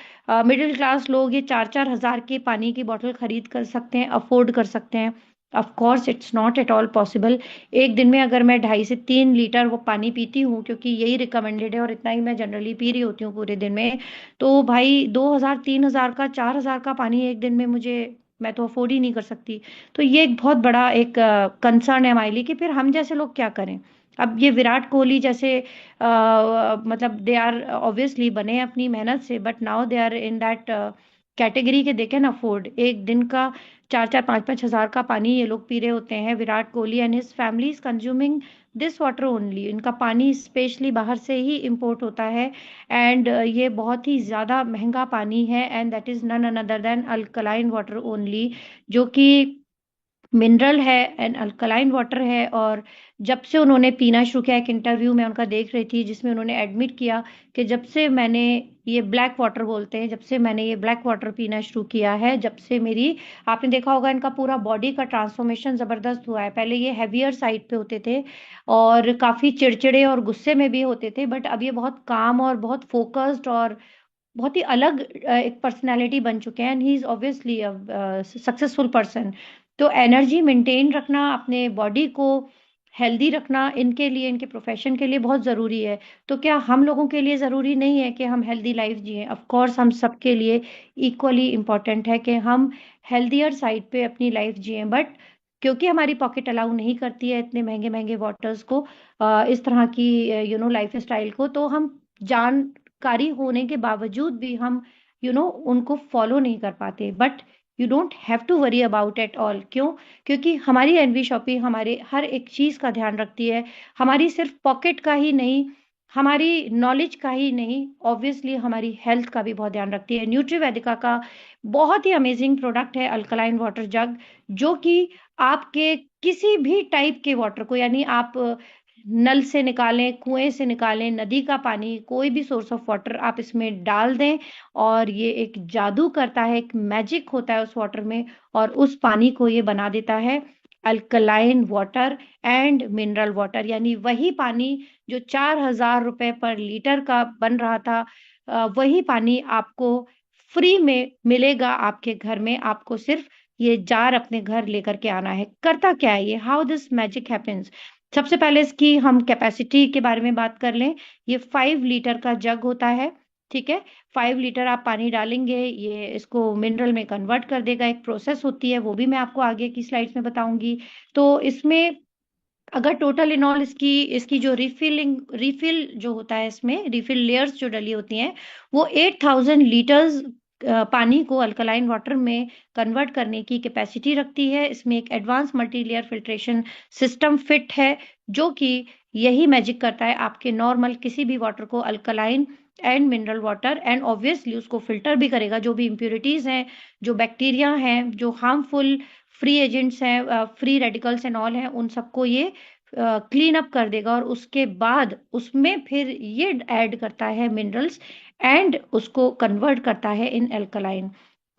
Speaker 3: मिडिल क्लास लोग ये 4-4 हजार के पानी की बोतल खरीद कर सकते हैं, अफोर्ड कर सकते हैं? Of course it's not at all possible. एक दिन में अगर मैं 2.5 से 3 लीटर वो पानी पीती हूँ, क्योंकि यही रिकमेंडेड है और इतना ही मैं जनरली पी रही होती हूँ पूरे दिन में, तो भाई 2,000, 3,000 का, 4,000 का पानी एक दिन में मुझे, मैं तो अफोर्ड ही नहीं कर सकती। तो ये एक बहुत बड़ा एक कंसर्न है हमारे लिए कि फिर हम जैसे लोग क्या करें। अब ये विराट कोहली जैसे मतलब दे आर ऑब्वियसली बने हैं अपनी मेहनत से, but now they are in that category के दे कैन अफोर्ड एक दिन का 4-4, 5-5 हजार का पानी ये लोग पी रहे होते हैं। Virat Kohli and his family is consuming this water only. इनका पानी स्पेशली बाहर से ही इंपोर्ट होता है, एंड ये बहुत ही ज़्यादा महंगा पानी है, and that is none other than alkaline water only, जो कि मिनरल है एंड अल्कलाइन वाटर है। और जब से उन्होंने पीना शुरू किया, एक इंटरव्यू में उनका देख रही थी जिसमें उन्होंने एडमिट किया कि जब से मैंने, ये ब्लैक वाटर बोलते हैं, जब से मैंने ये ब्लैक वाटर पीना शुरू किया है, जब से मेरी, आपने देखा होगा इनका पूरा बॉडी का ट्रांसफॉर्मेशन जबरदस्त हुआ है। पहले ये हैवियर साइड पे होते थे और काफी चिड़चिड़े और गुस्से में भी होते थे, बट अब ये बहुत काम और बहुत फोकस्ड और बहुत ही अलग एक पर्सनालिटी बन चुके हैं, and he is obviously successful person. तो एनर्जी मेंटेन रखना, अपने बॉडी को हेल्दी रखना, इनके लिए, इनके प्रोफेशन के लिए बहुत ज़रूरी है। तो क्या हम लोगों के लिए ज़रूरी नहीं है कि हम हेल्दी लाइफ जिएं? ऑफ कोर्स हम सबके लिए इक्वली इम्पॉर्टेंट है कि हम हेल्दियर साइड पे अपनी लाइफ जिएं, बट क्योंकि हमारी पॉकेट अलाउ नहीं करती है इतने महंगे महंगे वाटर्स को, इस तरह की लाइफ स्टाइल को, तो हम जानकारी होने के बावजूद भी हम उनको फॉलो नहीं कर पाते। But you don't have to worry about at all. क्यों? क्योंकि हमारी एनवी शॉपी हमारे हर एक चीज का ध्यान रखती है, हमारी सिर्फ पॉकेट का ही नहीं, हमारी नॉलेज का ही नहीं, ऑब्वियसली हमारी हेल्थ का भी बहुत ध्यान रखती है। न्यूट्री वेदिका का बहुत ही अमेजिंग प्रोडक्ट है अल्कलाइन वाटर जग, जो कि आपके किसी भी टाइप के वाटर को, यानी आप नल से निकालें, कुएं से निकालें, नदी का पानी, कोई भी सोर्स ऑफ वाटर आप इसमें डाल दें, और ये एक जादू करता है, एक मैजिक होता है उस वाटर में, और उस पानी को ये बना देता है alkaline water and mineral water. यानी वही पानी जो 4,000 रुपए पर लीटर का बन रहा था, वही पानी आपको फ्री में मिलेगा आपके घर में। आपको सिर्फ ये जार अपने घर लेकर के आना है। करता क्या है ये, हाउ दिस मैजिक हैपेंस? सबसे पहले इसकी हम कैपेसिटी के बारे में बात कर लें। ये 5 लीटर का जग होता है, ठीक है। 5 लीटर आप पानी डालेंगे, ये इसको मिनरल में कन्वर्ट कर देगा। एक प्रोसेस होती है, वो भी मैं आपको आगे की स्लाइड्स में बताऊंगी। तो इसमें अगर टोटल इन ऑल इसकी इसकी जो रिफिल जो होता है, इसमें रिफिल लेयर्स जो डली होती हैं, वो 8,000 लीटर्स पानी को अल्कलाइन वाटर में कन्वर्ट करने की कैपेसिटी रखती है। इसमें एक advance multi layer filtration system fit है, जो कि यही मैजिक करता है आपके नॉर्मल किसी भी वाटर को alkaline and mineral water, and obviously उसको फिल्टर भी करेगा। जो भी इम्प्योरिटीज हैं, जो बैक्टीरिया हैं, जो हार्मफुल फ्री एजेंट्स हैं, फ्री रेडिकल्स एंड ऑल हैं, उन सबको ये क्लीन अप कर देगा। और उसके बाद उसमें फिर ये ऐड करता है मिनरल्स एंड उसको कन्वर्ट करता है इन एल्कलाइन।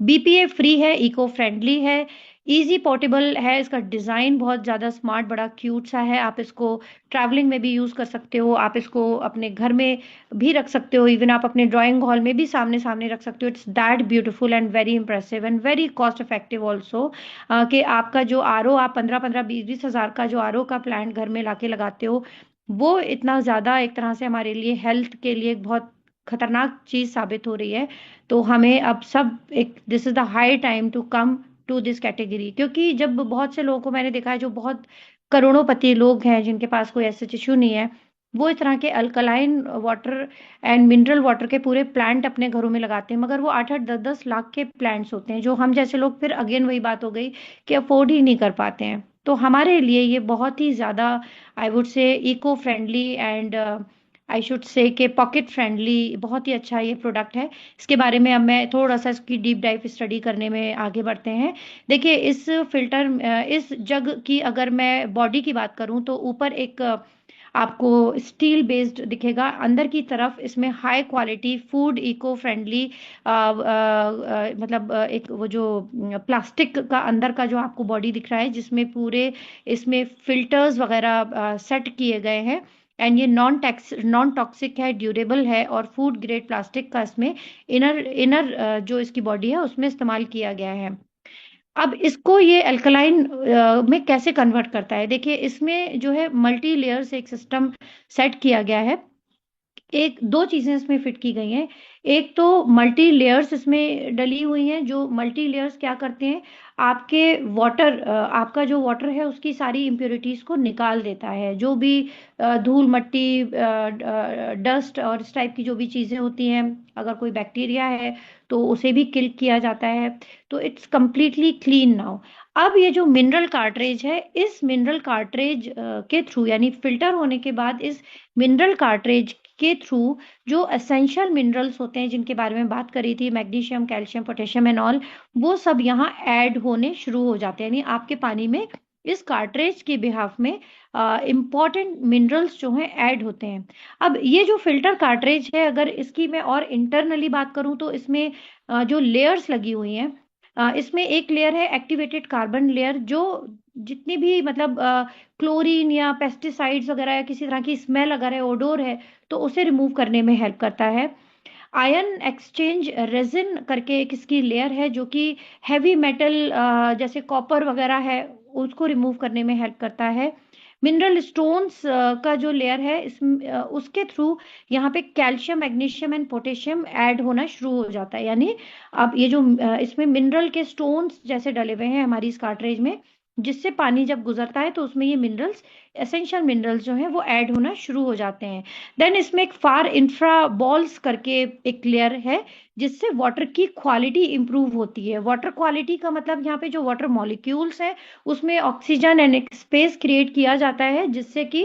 Speaker 3: बीपीए फ्री है, इको फ्रेंडली है, इजी पोर्टेबल है। इसका डिज़ाइन बहुत ज़्यादा स्मार्ट, बड़ा क्यूट सा है। आप इसको ट्रैवलिंग में भी यूज़ कर सकते हो, आप इसको अपने घर में भी रख सकते हो, इवन आप अपने ड्राइंग हॉल में भी सामने सामने रख सकते हो। It's that beautiful and very impressive and very cost effective also, कि आपका जो आरओ, आप 15-20 हज़ार का जो आरओ का प्लांट घर में लाके लगाते हो, वो इतना ज़्यादा एक तरह से हमारे लिए हेल्थ के लिए एक बहुत खतरनाक चीज़ साबित हो रही है। तो हमें अब सब एक, this is the high time to come to this category, क्योंकि जब बहुत से लोगों को मैंने देखा है जो बहुत करोड़ोंपति लोग हैं जिनके पास कोई ऐसा इशू नहीं है, वो इस तरह के alkaline water and mineral water के पूरे प्लांट अपने घरों में लगाते हैं, मगर वो 8-8 10-10 लाख के प्लांट्स होते हैं, जो हम जैसे लोग फिर अगेन वही बात हो गई कि अफोर्ड ही नहीं कर पाते हैं। तो हमारे लिए ये बहुत ही ज़्यादा, I would say, eco friendly and I should say कि पॉकेट फ्रेंडली, बहुत ही अच्छा ये प्रोडक्ट है। इसके बारे में अब मैं थोड़ा सा इसकी डीप डाइव स्टडी करने में आगे बढ़ते हैं। देखिए, इस फिल्टर, इस जग की अगर मैं बॉडी की बात करूं तो ऊपर एक आपको स्टील बेस्ड दिखेगा, अंदर की तरफ इसमें high quality food eco friendly, मतलब एक वो जो प्लास्टिक का अंदर का जो आपको बॉडी दिख रहा है, जिसमें पूरे इसमें फिल्टर्स वगैरह सेट किए गए हैं, एंड ये नॉन टॉक्सिक है, ड्यूरेबल है, और फूड ग्रेड प्लास्टिक का इसमें इनर इनर जो इसकी बॉडी है उसमें इस्तेमाल किया गया है। अब इसको ये अल्कलाइन में कैसे कन्वर्ट करता है, देखिए इसमें जो है मल्टी लेयर्स एक सिस्टम सेट किया गया है। एक दो चीजें इसमें फिट की गई हैं। एक तो मल्टी लेयर्स इसमें डली हुई हैं, जो मल्टी लेयर्स क्या करते हैं, आपके वाटर, आपका जो वाटर है उसकी सारी इम्प्योरिटीज को निकाल देता है। जो भी धूल मट्टी, डस्ट और इस टाइप की जो भी चीजें होती हैं, अगर कोई बैक्टीरिया है तो उसे भी किल किया जाता है। तो इट्स कंप्लीटली क्लीन नाउ। अब ये जो मिनरल कार्ट्रेज है, इस मिनरल कार्ट्रेज के थ्रू, यानी फिल्टर होने के बाद इस मिनरल कार्ट्रेज के थ्रू जो एसेंशियल मिनरल्स होते हैं जिनके बारे में बात करी थी, magnesium, calcium, potassium and all, वो सब यहाँ ऐड होने शुरू हो जाते हैं। यानी आपके पानी में इस कार्ट्रेज के बिहाफ में इंपॉर्टेंट मिनरल्स जो हैं ऐड होते हैं। अब ये जो फिल्टर कार्ट्रेज है, अगर इसकी मैं और इंटरनली बात करूं तो इसमें जो लेयर्स लगी हुई हैं, इसमें एक लेयर है एक्टिवेटेड कार्बन लेयर, जो जितनी भी मतलब क्लोरीन या पेस्टिसाइड्स वगैरह या किसी तरह की स्मेल अगर है, ओडोर है, तो उसे रिमूव करने में हेल्प करता है। आयन एक्सचेंज रेजिन करके एक इसकी लेयर है, जो कि हैवी मेटल जैसे कॉपर वगैरह है उसको रिमूव करने में हेल्प करता है। मिनरल स्टोन्स का जो लेयर है, उसके थ्रू यहाँ पे calcium, magnesium and potassium add होना शुरू हो जाता है। यानी अब ये जो इसमें मिनरल के स्टोन्स जैसे डले हुए हैं हमारी इस कार्ट्रेज में, जिससे पानी जब गुजरता है तो उसमें ये मिनरल्स, एसेंशियल मिनरल्स जो हैं वो ऐड होना शुरू हो जाते हैं। देन इसमें एक फार इंफ्रा बॉल्स करके एक लेयर है, जिससे वाटर की क्वालिटी इंप्रूव होती है। वाटर क्वालिटी का मतलब यहाँ पे जो वाटर मॉलिक्यूल्स हैं उसमें ऑक्सीजन एंड एक स्पेस क्रिएट किया जाता है, जिससे कि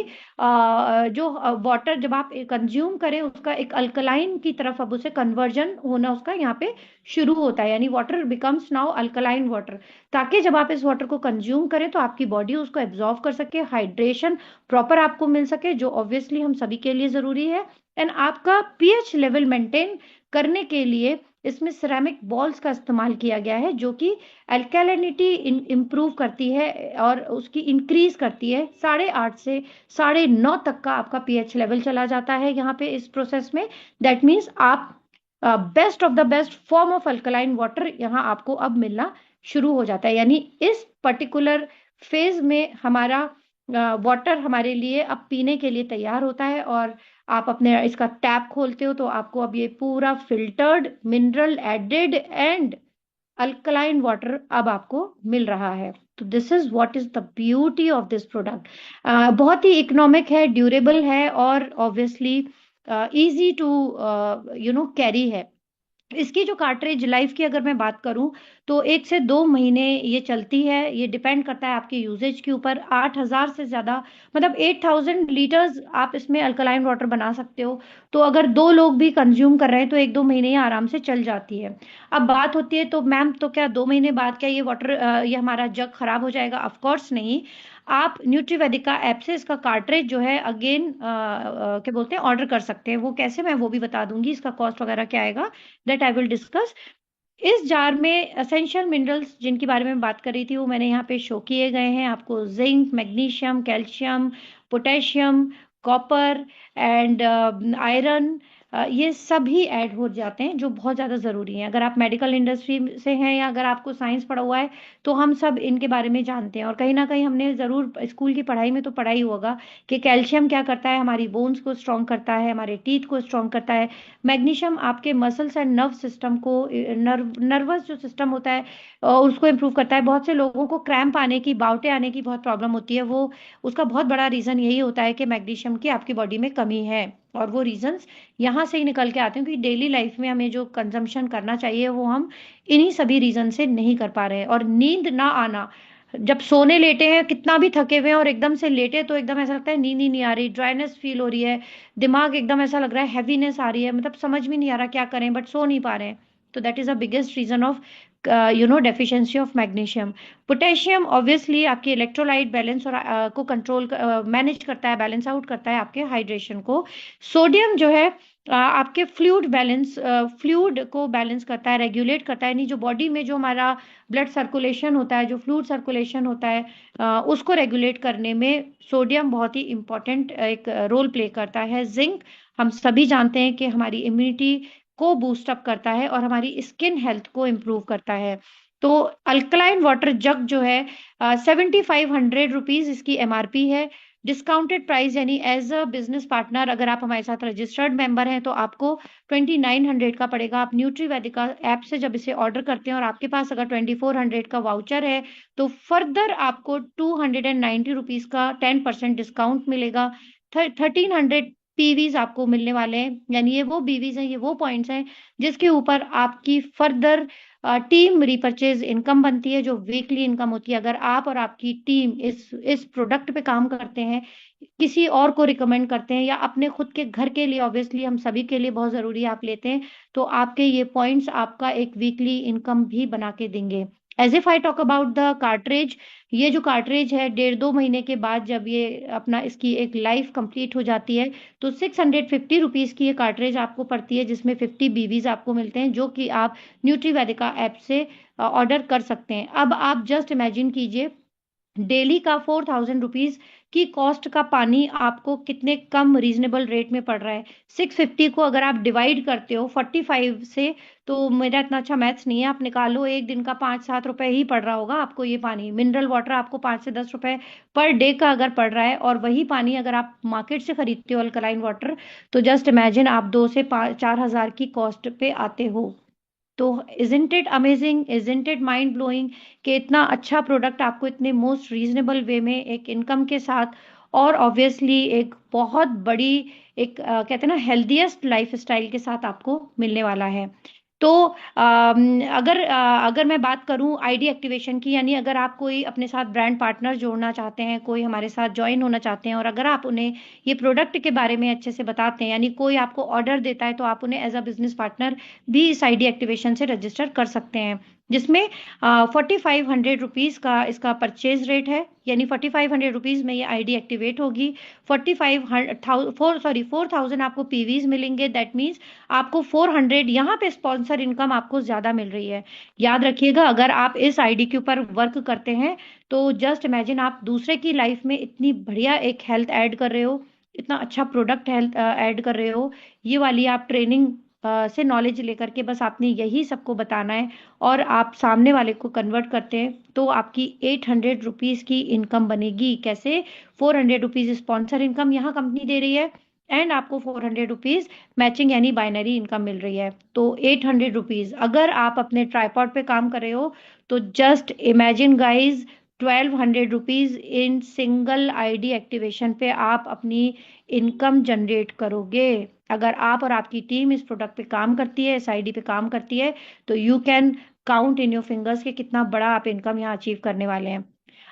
Speaker 3: जो वाटर जब आप कंज्यूम करें उसका एक अल्कलाइन की तरफ अब उसे कन्वर्जन होना उसका यहाँ पे शुरू होता है। यानी water becomes now alkaline water, ताकि जब आप इस वाटर को कंज्यूम करें तो आपकी बॉडी उसको एब्जॉर्व कर सके, हाइड्रेशन प्रॉपर आपको मिल सके, जो ऑब्वियसली हम सभी के लिए जरूरी है। एंड आपका पीएच लेवल मेंटेन करने के लिए इसमें सिरेमिक बॉल्स का इस्तेमाल किया गया है, जो कि अल्कैलिनिटी इंप्रूव करती है और उसकी इंक्रीज करती है। 8.5 से 9.5 तक का आपका पीएच लेवल चला जाता है यहाँ पे इस प्रोसेस में। दैट मीन्स आप best of the best form of alkaline water यहाँ आपको अब मिलना शुरू हो जाता है। यानी इस पर्टिकुलर फेज में हमारा वाटर हमारे लिए अब पीने के लिए तैयार होता है, और आप अपने इसका टैप खोलते हो तो आपको अब ये पूरा filtered, mineral added and alkaline water अब आपको मिल रहा है। तो this is what is the beauty of this product. बहुत ही इकोनॉमिक है, ड्यूरेबल है, और ऑब्वियसली इजी टू कैरी है। इसकी जो कार्ट्रिज लाइफ की अगर मैं बात करूं तो 1 से 2 महीने ये चलती है। ये डिपेंड करता है आपके यूजेज के ऊपर। 8,000 से ज्यादा, मतलब 8,000 लीटर्स आप इसमें अल्कलाइन वाटर बना सकते हो। तो अगर 2 लोग भी कंज्यूम कर रहे हैं तो 1-2 महीने ये आराम से चल जाती है। अब बात होती है तो मैम, तो क्या 2 महीने बाद क्या ये वाटर, ये हमारा जग खराब हो जाएगा? ऑफ कोर्स नहीं। आप न्यूट्रीवेदिका ऐप से इसका कार्ट्रिज जो है अगेन क्या बोलते हैं, ऑर्डर कर सकते हैं। वो कैसे, मैं वो भी बता दूंगी, इसका कॉस्ट वगैरह क्या आएगा, दैट आई विल डिस्कस। इस जार में एसेंशियल मिनरल्स जिनके बारे में बात कर रही थी वो मैंने यहाँ पे शो किए गए हैं आपको। Zinc, magnesium, calcium, potassium, copper and iron, ये सभी ऐड हो जाते हैं जो बहुत ज़्यादा ज़रूरी हैं। अगर आप मेडिकल इंडस्ट्री से हैं या अगर आपको साइंस पढ़ा हुआ है तो हम सब इनके बारे में जानते हैं। और कहीं ना कहीं हमने ज़रूर स्कूल की पढ़ाई में तो पढ़ा ही होगा कि कैल्शियम क्या करता है, हमारी बोन्स को स्ट्रॉन्ग करता है, हमारे टीथ को स्ट्रॉन्ग करता है। मैग्नीशियम आपके मसल्स एंड नर्व सिस्टम को, नर्वस जो सिस्टम होता है उसको इम्प्रूव करता है। बहुत से लोगों को क्रैम्प आने की, बावटे आने की बहुत प्रॉब्लम होती है। वो उसका बहुत बड़ा रीज़न यही होता है कि मैग्नीशियम की आपकी बॉडी में कमी है। और वो रीजंस यहाँ से ही निकल के आते हैं क्योंकि डेली लाइफ में हमें जो कंजम्पशन करना चाहिए वो हम इन्हीं सभी रीजन से नहीं कर पा रहे हैं। और नींद ना आना, जब सोने लेटे हैं कितना भी थके हुए हैं और एकदम से लेटे तो एकदम ऐसा लगता है नींद ही नहीं आ रही, ड्राइनेस फील हो रही है, दिमाग एकदम ऐसा लग रहा है, हैवीनेस आ रही है, मतलब समझ में नहीं आ रहा क्या करें, बट सो नहीं पा रहे हैं। तो that is a biggest reason of deficiency of magnesium. Potassium obviously आपके इलेक्ट्रोलाइट बैलेंस और को कंट्रोल मैनेज करता है, बैलेंस आउट करता है आपके हाइड्रेशन को। सोडियम जो है आपके फ्लूइड को बैलेंस करता है, रेगुलेट करता है। यानी जो बॉडी में जो हमारा ब्लड सर्कुलेशन होता है, जो फ्लूइड सर्कुलेशन होता है, उसको रेगुलेट करने में सोडियम बहुत ही इंपॉर्टेंट एक रोल प्ले करता है। जिंक हम सभी जानते हैं कि हमारी इम्यूनिटी को बूस्ट अप करता है और हमारी स्किन हेल्थ को इम्प्रूव करता है। तो अल्कलाइन वाटर जग जो है 7,500 रुपीज इसकी एमआरपी है। डिस्काउंटेड प्राइस यानी एज अ बिजनेस पार्टनर अगर आप हमारे साथ रजिस्टर्ड मेंबर हैं तो आपको 2,900 का पड़ेगा। आप न्यूट्री वैदिका ऐप से जब इसे ऑर्डर करते हैं और आपके पास अगर 2,400 का वाउचर है तो फर्दर आपको 290 रुपीज का 10% डिस्काउंट मिलेगा। 1,300 पीवीज आपको मिलने वाले हैं। यानी ये वो बीवीज हैं, ये वो पॉइंट्स हैं जिसके ऊपर आपकी फर्दर टीम रिपर्चेज इनकम बनती है, जो वीकली इनकम होती है। अगर आप और आपकी टीम इस प्रोडक्ट पे काम करते हैं, किसी और को रिकमेंड करते हैं या अपने खुद के घर के लिए, ऑब्वियसली हम सभी के लिए बहुत जरूरी है, आप लेते हैं तो आपके ये पॉइंट्स आपका एक वीकली इनकम भी बना के देंगे। As if I talk about the cartridge, ये जो कार्ट्रेज है 1.5-2 महीने के बाद जब ये अपना इसकी एक लाइफ कंप्लीट हो जाती है तो 650 रुपीज की ये कार्ट्रेज आपको पड़ती है, जिसमें 50 बीवीज आपको मिलते हैं जो कि आप न्यूट्री वैदिका ऐप से ऑर्डर कर सकते हैं। अब आप जस्ट इमेजिन कीजिए डेली का 4,000 रुपीज की कॉस्ट का पानी आपको कितने कम रीजनेबल रेट में पड़ रहा है। 650 को अगर आप डिवाइड करते हो 45 से, तो मेरा इतना अच्छा मैथ्स नहीं है, आप निकालो, एक दिन का 5-7 रुपए ही पड़ रहा होगा आपको ये पानी। मिनरल वाटर आपको 5 से 10 रुपए पर डे का अगर पड़ रहा है और वही पानी अगर आप मार्केट से खरीदते हो अल्कलाइन वाटर, तो जस्ट इमेजिन आप 2 से 4 हजार की कॉस्ट पे आते हो। तो isn't it amazing, isn't it mind blowing कि इतना अच्छा प्रोडक्ट आपको इतने मोस्ट रीजनेबल वे में एक इनकम के साथ और ऑब्वियसली एक बहुत बड़ी एक कहते हैं ना हेल्दीएस्ट लाइफ स्टाइल के साथ आपको मिलने वाला है। तो अगर मैं बात करूं आईडी एक्टिवेशन की, यानी अगर आप कोई अपने साथ ब्रांड पार्टनर जोड़ना चाहते हैं, कोई हमारे साथ ज्वाइन होना चाहते हैं और अगर आप उन्हें ये प्रोडक्ट के बारे में अच्छे से बताते हैं, यानी कोई आपको ऑर्डर देता है तो आप उन्हें एज अ बिजनेस पार्टनर भी इस आईडी एक्टिवेशन से रजिस्टर कर सकते हैं, जिसमें 4,500 रुपीज का इसका परचेज रेट है। यानी 4,500 रुपीज में ये आईडी एक्टिवेट होगी। 4,000 आपको पीवीज मिलेंगे, दैट मीन्स आपको 400 यहाँ पे स्पॉन्सर इनकम आपको ज्यादा मिल रही है। याद रखिएगा अगर आप इस आईडी के ऊपर वर्क करते हैं तो जस्ट इमेजिन आप दूसरे की लाइफ में इतनी बढ़िया एक हेल्थ ऐड कर रहे हो, इतना अच्छा प्रोडक्ट हेल्थ ऐड कर रहे हो। ये वाली आप ट्रेनिंग से नॉलेज लेकर के बस आपने यही सबको बताना है और आप सामने वाले को कन्वर्ट करते हैं तो आपकी 800 रुपीज की इनकम बनेगी। कैसे? 400 रुपीज स्पॉन्सर इनकम यहाँ कंपनी दे रही है एंड आपको 400 रुपीज मैचिंग यानी बाइनरी इनकम मिल रही है। तो 800 रुपीज अगर आप अपने ट्राईपॉड पे काम कर रहे हो तो just imagine guys ₹1200 in single ID activation पे आप अपनी इनकम जनरेट करोगे। अगर आप और आपकी टीम इस प्रोडक्ट पे काम करती है, इस आईडी पे काम करती है, तो you can count in your fingers कि कितना बड़ा आप इनकम यहाँ अचीव करने वाले हैं।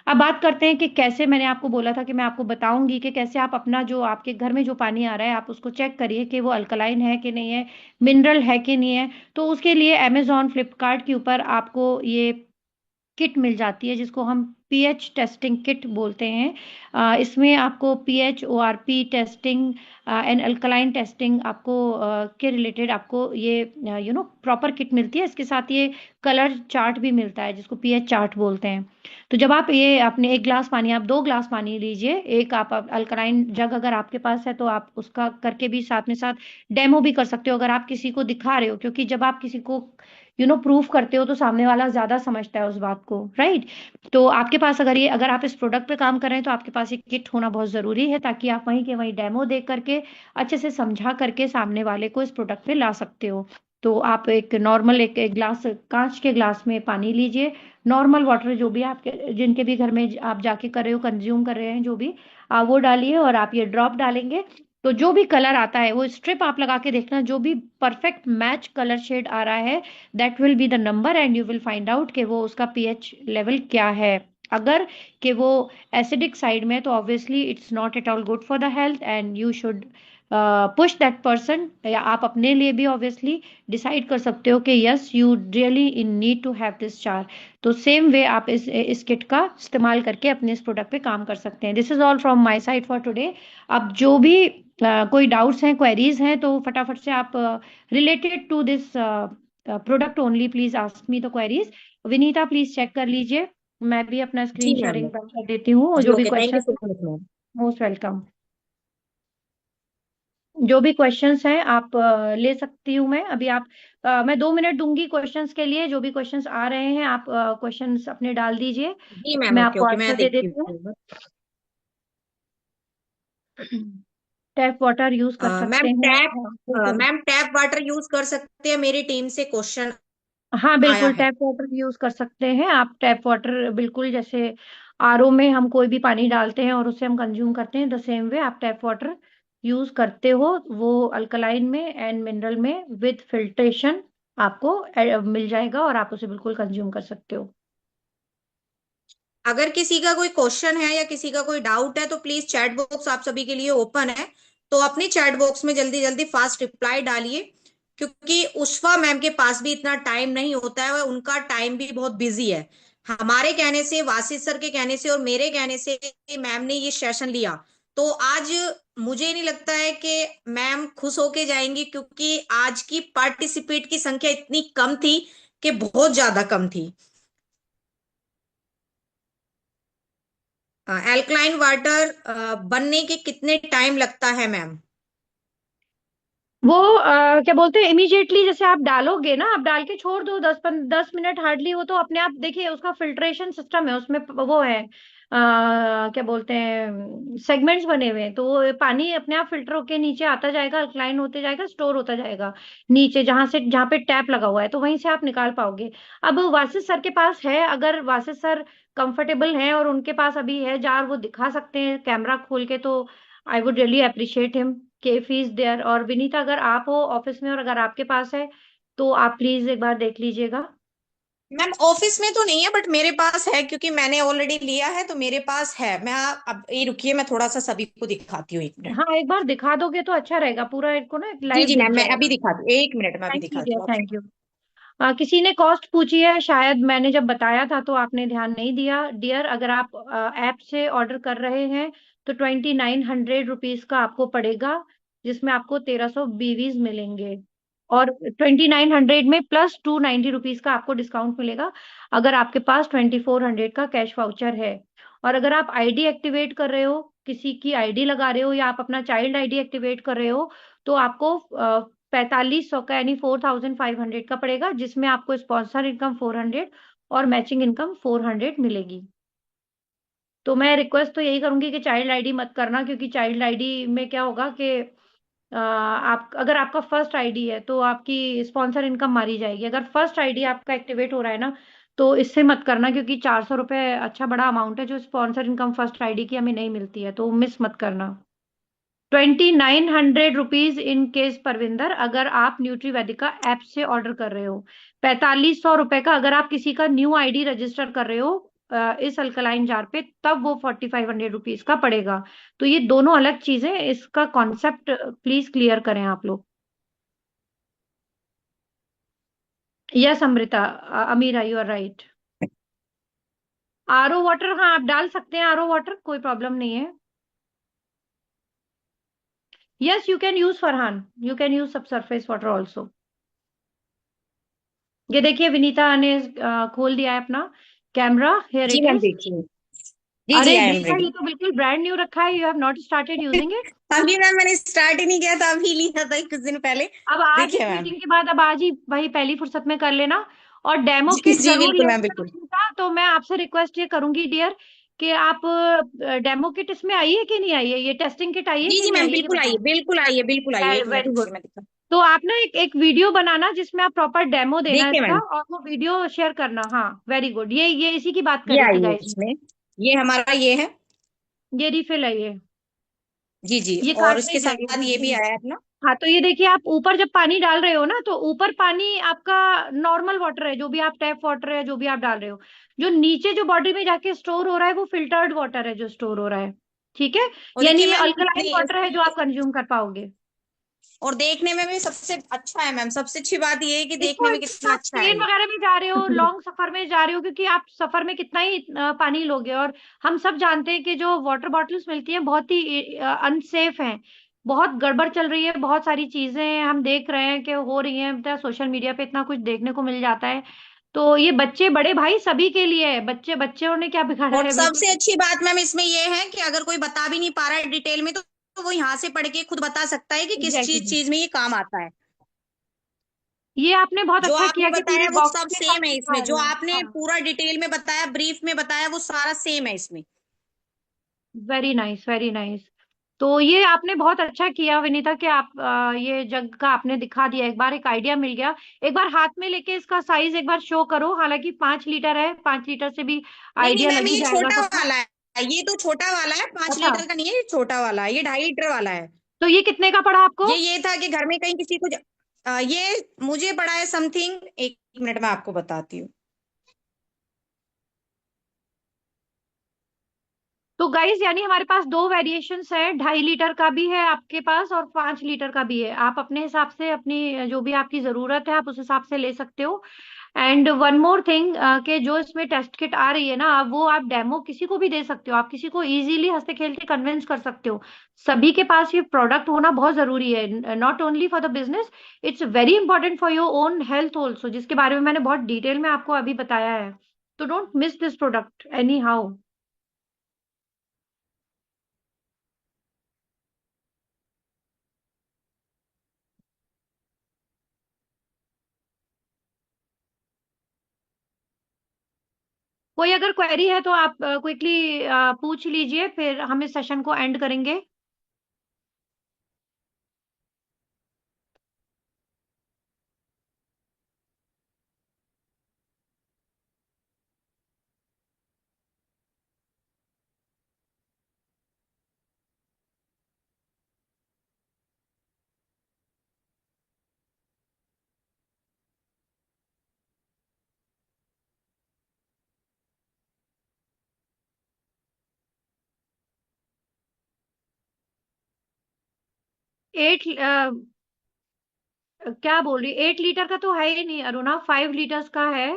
Speaker 3: अब बात करते हैं कि कैसे। मैंने आपको बोला था कि मैं आपको बताऊंगी कि कैसे आप अपना जो आपके घर में जो पानी आ रहा है आप उसको चेक करिए कि वो अल्कलाइन है कि नहीं है, मिनरल है कि नहीं है। तो उसके लिए अमेजोन फ्लिपकार्ट के ऊपर आपको ये किट मिल जाती है जिसको हम पीएच टेस्टिंग किट बोलते हैं। इसमें आपको pH ORP testing and alkaline testing आपको के रिलेटेड आपको ये प्रॉपर किट मिलती है। इसके साथ ये कलर चार्ट भी मिलता है जिसको पीएच चार्ट बोलते हैं। तो जब आप ये अपने 1 ग्लास पानी, आप 2 ग्लास पानी लीजिए, एक आप अल्कलाइन जग अगर आपके पास है तो आप उसका करके भी साथ में साथ डेमो भी कर सकते हो अगर आप किसी को दिखा रहे हो, क्योंकि जब आप किसी को प्रूफ करते हो तो सामने वाला ज्यादा समझता है उस बात को, राइट। तो आपके पास अगर आप इस प्रोडक्ट पे काम कर रहे हैं तो आपके पास एक किट होना बहुत जरूरी है, ताकि आप वहीं के वहीं डेमो देख करके अच्छे से समझा करके सामने वाले को इस प्रोडक्ट पे ला सकते हो। तो आप एक नॉर्मल एक ग्लास, कांच के ग्लास में पानी लीजिए, नॉर्मल वाटर जो भी आपके जिनके भी घर में आप जाके कर रहे हो, कंज्यूम कर रहे हैं जो भी, आप वो डालिए और आप ये ड्रॉप डालेंगे। तो जो भी कलर आता है वो स्ट्रिप आप लगा के देखना, जो भी परफेक्ट मैच कलर शेड आ रहा है that will be the number and you will find out कि वो उसका पीएच लेवल क्या है। अगर कि वो एसिडिक साइड में, तो obviously it's not at all good for the health and you should push that person. या आप अपने लिए भी ऑब्वियसली डिसाइड कर सकते हो कि yes you really in need to have this jar. तो सेम वे आप इस किट का इस्तेमाल करके अपने इस प्रोडक्ट पे काम कर सकते हैं। This is all from my side for today. अब जो भी कोई डाउट्स हैं, क्वेरीज हैं, तो फटाफट से आप related to this product only please ask me the queries. Vinita please check कर लीजिए, मैं भी अपना
Speaker 1: जी
Speaker 3: स्क्रीन
Speaker 1: मैम।
Speaker 3: शेयरिंग बंद कर देती हूँ, और
Speaker 1: जी
Speaker 3: जो भी
Speaker 1: okay, thank you
Speaker 3: question,
Speaker 1: so much ma'am.
Speaker 3: Most welcome. जो भी क्वेश्चंस हैं आप ले सकती हूँ मैं अभी। आप मैं 2 मिनट दूंगी क्वेश्चंस के लिए। जो भी क्वेश्चंस आ रहे हैं आप क्वेश्चंस अपने डाल दीजिए,
Speaker 1: जी मैम,
Speaker 3: मैं
Speaker 1: ओके
Speaker 3: आपको
Speaker 1: ओके, मैं
Speaker 3: आंसर दे
Speaker 1: देखती
Speaker 3: देती हूँ।
Speaker 1: हूँ।
Speaker 3: टैप वाटर यूज कर सकते
Speaker 1: मैम
Speaker 3: हैं
Speaker 1: टैप,
Speaker 3: हाँ, बिल्कुल।
Speaker 1: मैम टैप वाटर यूज कर सकते हैं, मेरी टीम से क्वेश्चन
Speaker 3: हाँ
Speaker 1: आया
Speaker 3: बिल्कुल,
Speaker 1: है।
Speaker 3: टैप वाटर यूज कर सकते हैं आप। टैप वाटर बिल्कुल जैसे आरओ में हम कोई भी पानी डालते हैं और उससे हम कंज्यूम करते हैं, द सेम वे आप टैप वाटर यूज करते हो। वो अल्कलाइन में एंड मिनरल में विद फिल्ट्रेशन आपको मिल जाएगा और आप उसे बिल्कुल कंज्यूम कर सकते हो।
Speaker 1: अगर किसी का कोई क्वेश्चन है या किसी का कोई डाउट है तो प्लीज चैट बॉक्स आप सभी के लिए ओपन है, तो अपने चैट बॉक्स में जल्दी जल्दी फास्ट रिप्लाई डालिए, क्योंकि उषा मैम के पास भी इतना टाइम नहीं होता है और उनका टाइम भी बहुत बिजी है। हमारे कहने से, वासित सर के कहने से और मेरे कहने से मैम ने ये सेशन लिया, तो आज मुझे नहीं लगता है कि मैम खुश होके जाएंगी, क्योंकि आज की पार्टिसिपेट की संख्या इतनी कम थी कि बहुत ज्यादा कम थी। एल्कलाइन वाटर बनने के कितने टाइम लगता है मैम?
Speaker 3: वो क्या बोलते हैं, इमीडिएटली जैसे आप डालोगे ना, आप डाल के छोड़ दो 10 मिनट हार्डली, वो तो अपने आप देखिए उसका फिल्ट्रेशन सिस्टम है उसमें, वो है क्या बोलते हैं, सेगमेंट्स बने हुए हैं, तो वो पानी अपने आप फिल्टर होके नीचे आता जाएगा, अल्कलाइन होते जाएगा, स्टोर होता जाएगा नीचे, जहां पे टैप लगा हुआ है, तो वहीं से आप निकाल पाओगे। अब वासित सर के पास है, अगर वासित सर कंफर्टेबल हैं और उनके पास अभी है जार, वो दिखा सकते हैं कैमरा खोल के, तो I would really appreciate him के फीस देयर। और विनीता अगर आप हो ऑफिस में और अगर आपके पास है तो आप प्लीज एक बार देख लीजिएगा।
Speaker 1: मैम ऑफिस में तो नहीं है, बट मेरे पास है, क्योंकि मैंने ऑलरेडी लिया है, तो मेरे पास है। मैं अब ये रुकिए, मैं थोड़ा सा सभी को दिखाती हूँ, 1 मिनट।
Speaker 3: हाँ एक बार दिखा दोगे तो अच्छा रहेगा, पूरा इनको ना
Speaker 1: जी
Speaker 3: लाइव
Speaker 1: जी
Speaker 3: दिख
Speaker 1: मैम, मैं अभी
Speaker 3: जाएगा।
Speaker 1: दिखाती हूँ, 1 मिनट में अभी
Speaker 3: थैंक यू
Speaker 1: दिखाती
Speaker 3: डियर,
Speaker 1: हूँ
Speaker 3: थैंक
Speaker 1: आपको।
Speaker 3: यू। किसी ने कॉस्ट पूछी है, शायद मैंने जब बताया था तो आपने ध्यान नहीं दिया डियर। अगर आप ऐप से ऑर्डर कर रहे हैं तो ₹2900 का आपको पड़ेगा, जिसमें आपको 1300 बीवीज मिलेंगे, और 2900 में प्लस ₹290 का आपको डिस्काउंट मिलेगा अगर आपके पास 2400 का कैश वाउचर है। और अगर आप आईडी एक्टिवेट कर रहे हो, किसी की आईडी लगा रहे हो, या आप अपना चाइल्ड आईडी एक्टिवेट कर रहे हो, तो आपको 4500 का यानी 4500 का पड़ेगा, जिसमें आपको स्पॉन्सर इनकम 400 और मैचिंग इनकम 400 मिलेगी। तो मैं रिक्वेस्ट तो यही करूंगी कि चाइल्ड आईडी मत करना, क्योंकि चाइल्ड आईडी में क्या होगा कि आप, अगर आपका फर्स्ट आईडी है तो आपकी स्पॉन्सर इनकम मारी जाएगी। अगर फर्स्ट आईडी आपका एक्टिवेट हो रहा है ना, तो इससे मत करना, क्योंकि 400 रुपये अच्छा बड़ा अमाउंट है जो स्पॉन्सर इनकम फर्स्ट आईडी की हमें नहीं मिलती है, तो मिस मत करना। 2900 रुपीज इन केस परविंदर, अगर आप न्यूट्री वैदिका ऐप से ऑर्डर कर रहे हो। 4500 रुपए का अगर आप किसी का न्यू आईडी रजिस्टर कर रहे हो इस अल्कलाइन जार पे, तब वो 4500 रुपीज का पड़ेगा। तो ये दोनों अलग चीजें, इसका कॉन्सेप्ट प्लीज क्लियर करें आप लोग। Yes Amrita, Amira, you are right. RO water, हाँ आप डाल सकते हैं आरओ वाटर, कोई प्रॉब्लम नहीं है। Yes you can use Farhan, you can use सब सरफेस वाटर ऑल्सो। ये देखिए विनीता ने खोल दिया है अपना कैमरा, हियर
Speaker 1: जी
Speaker 3: इट
Speaker 1: मैम
Speaker 3: इज।
Speaker 1: देखिए। जी जी
Speaker 3: अरे
Speaker 1: आई एम
Speaker 3: विनीता, ये
Speaker 1: रेडी।
Speaker 3: तो बिल्कुल ब्रांड न्यू रखा है, you have not started using it.
Speaker 1: अभी मैम मैंने स्टार्ट ही नहीं किया था, अभी लिया था कुछ दिन पहले।
Speaker 3: अब आज
Speaker 1: देखिए
Speaker 3: इस
Speaker 1: मैम।
Speaker 3: मीटिंग के बाद, अब आज ही भाई पहली फुर्सत में कर लेना, और डेमो
Speaker 1: जी
Speaker 3: किट
Speaker 1: जी
Speaker 3: जरूर
Speaker 1: बिल्कुल
Speaker 3: ले
Speaker 1: मैम
Speaker 3: लेना
Speaker 1: बिल्कुल।
Speaker 3: विनीता। तो मैं आपसे रिक्वेस्ट ये करूंगी डियर, कि आप डेमो किट इसमें आई है कि नहीं आई है, ये टेस्टिंग किट आई है
Speaker 1: जी
Speaker 3: कि
Speaker 1: जी
Speaker 3: नहीं
Speaker 1: मैम
Speaker 3: आई है, ये
Speaker 1: बिल्कुल आइए,
Speaker 3: बताओ।
Speaker 1: बिल्कुल आइए, बिल्कुल आइए, एक मिनट
Speaker 3: वेरी गुड।
Speaker 1: रुकिए मैं दिखा।
Speaker 3: तो आप ना एक वीडियो बनाना जिसमें आप प्रॉपर डेमो देना
Speaker 1: देखिए
Speaker 3: इसका,
Speaker 1: मैम,
Speaker 3: और वो वीडियो शेयर करना। हाँ वेरी गुड, ये इसी की बात
Speaker 1: ये
Speaker 3: करी थी
Speaker 1: आई है
Speaker 3: गाइस।
Speaker 1: इसमें। ये हमारा ये है।
Speaker 3: ये रिफिल है ये।
Speaker 1: जी जी।
Speaker 3: ये
Speaker 1: और उसके
Speaker 3: कार्ट्रिज है ये
Speaker 1: साथ ये भी
Speaker 3: रिफिल।
Speaker 1: आया है अपना।
Speaker 3: हाँ तो ये देखिए, आप ऊपर जब पानी डाल रहे हो ना, तो ऊपर पानी आपका नॉर्मल वाटर है, जो भी आप टैप वाटर है जो भी आप डाल रहे हो। जो नीचे जो बॉडी में जाके स्टोर हो रहा है वो फिल्टर्ड वाटर है जो स्टोर हो रहा है। ठीक है।
Speaker 1: और
Speaker 3: यानी
Speaker 1: देखिए
Speaker 3: ये
Speaker 1: मैम
Speaker 3: अल्कलाइन
Speaker 1: कितनी
Speaker 3: वाटर है जो आप कंज्यूम कर पाओगे।
Speaker 1: और देखने में भी सबसे अच्छा है मैम, सबसे अच्छी बात ये है कि
Speaker 3: इसको
Speaker 1: देखने में
Speaker 3: इसमें
Speaker 1: कितना
Speaker 3: आप
Speaker 1: अच्छा है
Speaker 3: ट्रेन
Speaker 1: ये।
Speaker 3: वगैरह में जा रहे हो, लॉन्ग सफर में जा रहे हो, क्योंकि आप सफर में कितना ही पानी लोगे, और हम सब जानते हैं कि जो वाटर बॉटल्स मिलती हैं बहुत ही अनसेफ हैं। बहुत गड़बड़ चल रही है, बहुत सारी चीजें हम देख रहे हैं कि हो रही हैं, सोशल मीडिया पे इतना कुछ देखने को मिल जाता है। तो ये बच्चे बड़े भाई सभी के लिए है, बच्चे बच्चों ने क्या बिगाड़ा
Speaker 1: और
Speaker 3: है, बिल्कुल।
Speaker 1: सबसे अच्छी बात मैम इसमें ये है कि अगर कोई बता भी नहीं पा रहा है डिटेल में, तो वो यहाँ से पढ़ के खुद बता सकता है कि किस चीज
Speaker 3: एग्जैक्टली।
Speaker 1: चीज में ये काम आता है।
Speaker 3: ये आपने बहुत
Speaker 1: जो
Speaker 3: अच्छा
Speaker 1: आपने
Speaker 3: किया कि पूरे
Speaker 1: बताया वो
Speaker 3: बॉक्स
Speaker 1: सब
Speaker 3: में सब
Speaker 1: सेम है
Speaker 3: लिखा
Speaker 1: इसमें,
Speaker 3: है
Speaker 1: जो
Speaker 3: मैम।
Speaker 1: आपने
Speaker 3: हाँ
Speaker 1: पूरा डिटेल में बताया, ब्रीफ में बताया, वो सारा सेम है इसमें।
Speaker 3: Very nice very nice. तो ये आपने बहुत अच्छा किया विनीता, कि आप ये जग का आपने दिखा दिया, एक बार एक आइडिया मिल गया। एक बार हाथ में लेके इसका साइज एक बार शो करो, हालांकि 5 लीटर है, 5 लीटर से भी
Speaker 1: नहीं नहीं
Speaker 3: आइडिया
Speaker 1: मैम,
Speaker 3: लग ही
Speaker 1: ये
Speaker 3: जाएगा
Speaker 1: छोटा
Speaker 3: सबको।
Speaker 1: वाला है, ये तो छोटा वाला है, पांच
Speaker 3: अच्छा,
Speaker 1: लीटर का नहीं है, ये छोटा वाला है, ये 2.5 लीटर वाला है।
Speaker 3: तो ये कितने का पड़ा आपको?
Speaker 1: ये था कि घर में कहीं किसी को ये मुझे पड़ा है समथिंग, एक मिनट में आपको बताती हूँ।
Speaker 3: तो गाइस यानी हमारे पास दो वेरिएशंस है, 2.5 लीटर का भी है आपके पास और 5 लीटर का भी है। आप अपने हिसाब से, अपनी जो भी आपकी जरूरत है आप उस हिसाब से ले सकते हो। एंड वन मोर थिंग, कि जो इसमें टेस्ट किट आ रही है ना, वो आप डेमो किसी को भी दे सकते हो, आप किसी को इजीली हंसते खेलते कन्विंस कर सकते हो। सभी के पास ये प्रोडक्ट होना बहुत जरूरी है, not only for the business, it's very important for your own health also, जिसके बारे में मैंने बहुत डिटेल में आपको अभी बताया है। तो don't miss this product any how. कोई अगर क्वेरी है तो आप क्विकली पूछ लीजिए, फिर हम इस सेशन को एंड करेंगे। एट, क्या बोल रही, 8 लीटर का तो है ही नहीं अरुणा, 5 लीटर्स का है।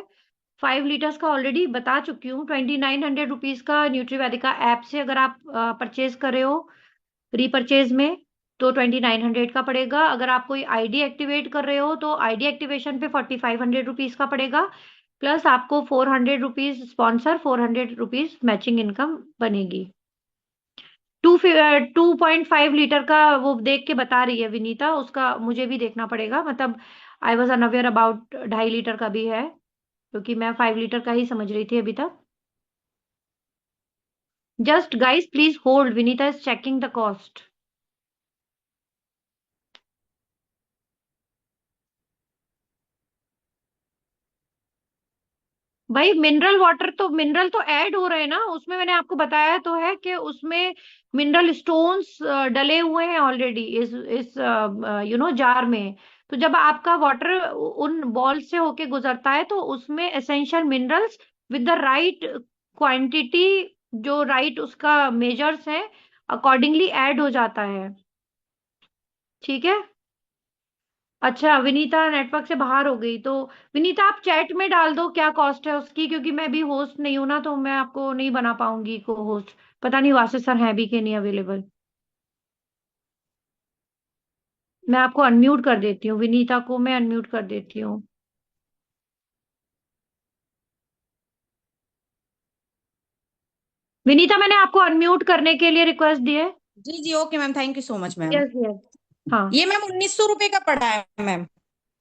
Speaker 3: 5 लीटर्स का ऑलरेडी बता चुकी हूँ। 2900 रुपीज का न्यूट्रीवेदिका ऐप से अगर आप परचेज कर रहे हो रीपरचेज में, तो 2900 का पड़ेगा। अगर आप कोई आईडी एक्टिवेट कर रहे हो तो आईडी एक्टिवेशन पे 4500 रुपीज का पड़ेगा, प्लस आपको 400 rupees sponsor, 400 rupees matching income बनेगी। 2.5 लीटर का वो देख के बता रही है विनीता, उसका मुझे भी देखना पड़ेगा, मतलब I was unaware about 2.5 litre का भी है, क्योंकि मैं 5 लीटर का ही समझ रही थी अभी तक। Just guys please hold, Vinita is checking the cost. भाई मिनरल तो ऐड हो रहे हैं ना उसमें, मैंने आपको बताया तो है कि उसमें मिनरल स्टोन्स डले हुए हैं ऑलरेडी इस जार में। तो जब आपका वाटर उन बॉल से होके गुजरता है तो उसमें essential minerals with the right quantity, जो राइट उसका मेजर्स है, अकॉर्डिंगली ऐड हो जाता है। ठीक है। अच्छा, विनीता नेटवर्क से बाहर हो गई तो विनीता आप चैट में डाल दो क्या कॉस्ट है उसकी, क्योंकि मैं भी होस्ट नहीं हूं ना, तो मैं आपको नहीं बना पाऊंगी को होस्ट। पता नहीं वासिफ सर हैं भी कि नहीं अवेलेबल। मैं आपको अनम्यूट कर देती हूँ, विनीता को मैं अनम्यूट कर देती हूँ। विनीता मैंने आपको अनम्यूट करने के लिए रिक्वेस्ट दी है।
Speaker 1: जी जी, okay ma'am, thank you so much ma'am.
Speaker 3: Yes yes. हाँ।
Speaker 1: ये मैम 1900 रुपए का पड़ा है मैम।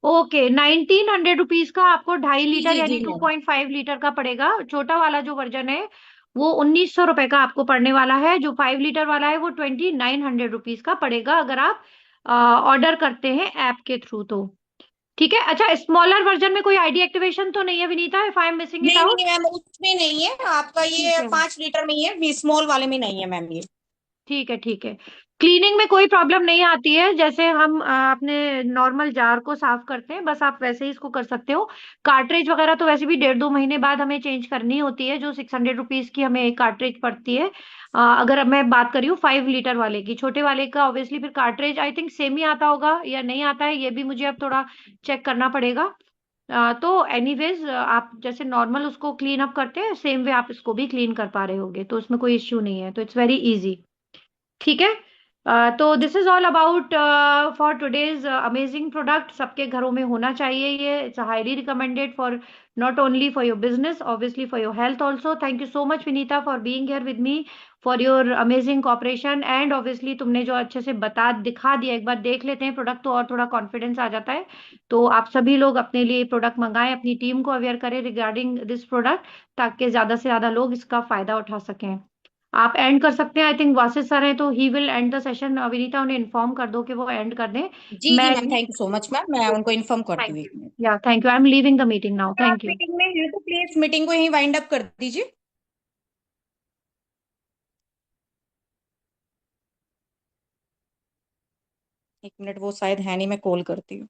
Speaker 3: ओके, 1900 रुपीज का आपको 2.5 लीटर
Speaker 1: जी जी
Speaker 3: यानी two
Speaker 1: ma'am.
Speaker 3: Point five litre का पड़ेगा। छोटा वाला जो वर्जन है वो 1900 रुपए का आपको पड़ने वाला है। जो 5 लीटर वाला है वो 2900 रुपीज का पड़ेगा, अगर आप ऑर्डर करते हैं ऐप के थ्रू तो। ठीक है। अच्छा, स्मॉलर वर्जन में कोई आईडी एक्टिवेशन तो नहीं है Vinita, if I am missing it
Speaker 1: नहीं
Speaker 3: आउट?
Speaker 1: नहीं मैम, उसमें नहीं है आपका,
Speaker 3: ठीक
Speaker 1: ये
Speaker 3: है
Speaker 1: 5 लीटर में ही है, स्मॉल वाले में नहीं है मैम ये।
Speaker 3: ठीक है ठीक है। क्लीनिंग में कोई प्रॉब्लम नहीं आती है, जैसे हम अपने नॉर्मल जार को साफ करते हैं बस आप वैसे ही इसको कर सकते हो। कार्ट्रिज वगैरह तो वैसे भी 1.5-2 महीने बाद हमें चेंज करनी होती है, जो 600 रुपीज की हमें एक कार्ट्रिज पड़ती है। अगर अब मैं बात कर रही हूँ 5 लीटर वाले की, छोटे वाले का ऑब्वियसली फिर कार्ट्रिज आई थिंक सेम ही आता होगा या नहीं आता है, ये भी मुझे अब थोड़ा चेक करना पड़ेगा। तो एनीवेज आप जैसे नॉर्मल उसको क्लीन अप करते हैं सेम वे आप इसको भी क्लीन कर पा रहे होगे, तो उसमें कोई इश्यू नहीं है, तो इट्स वेरी इजी। ठीक है। तो this is all about for today's amazing product. सबके घरों में होना चाहिए ये। It's highly recommended for not only for your business, obviously for your health also. Thank you so much Vinita for being here with me, for your amazing cooperation, and obviously तुमने जो अच्छे से बता दिखा दिया, एक बार देख लेते हैं प्रोडक्ट तो और थोड़ा कॉन्फिडेंस आ जाता है। तो आप सभी लोग अपने लिए प्रोडक्ट मंगाएं, अपनी टीम को अवेयर करें रिगार्डिंग दिस प्रोडक्ट, ताकि ज्यादा से ज्यादा लोग इसका फायदा उठा सकें। आप एंड कर सकते हैं, आई थिंक वासिफ सर है तो he will and the session. Vinita उन्हें इन्फॉर्म कर दो कि वो एंड कर दें।
Speaker 1: जी जी
Speaker 3: मैं
Speaker 1: ma'am, thank you so much ma'am, मैं उनको इन्फॉर्म करती हूँ
Speaker 3: थैंक
Speaker 1: एक
Speaker 3: यू।
Speaker 1: मिनट।
Speaker 3: या thank you, I am leaving the meeting now,
Speaker 1: अगर आप
Speaker 3: थैंक यू।
Speaker 1: मीटिंग में हैं तो प्लीज मीटिंग को यहीं वाइंड अप कर दीजिए। 1 मिनट, वो शायद है नहीं, मैं कॉल करती हूँ।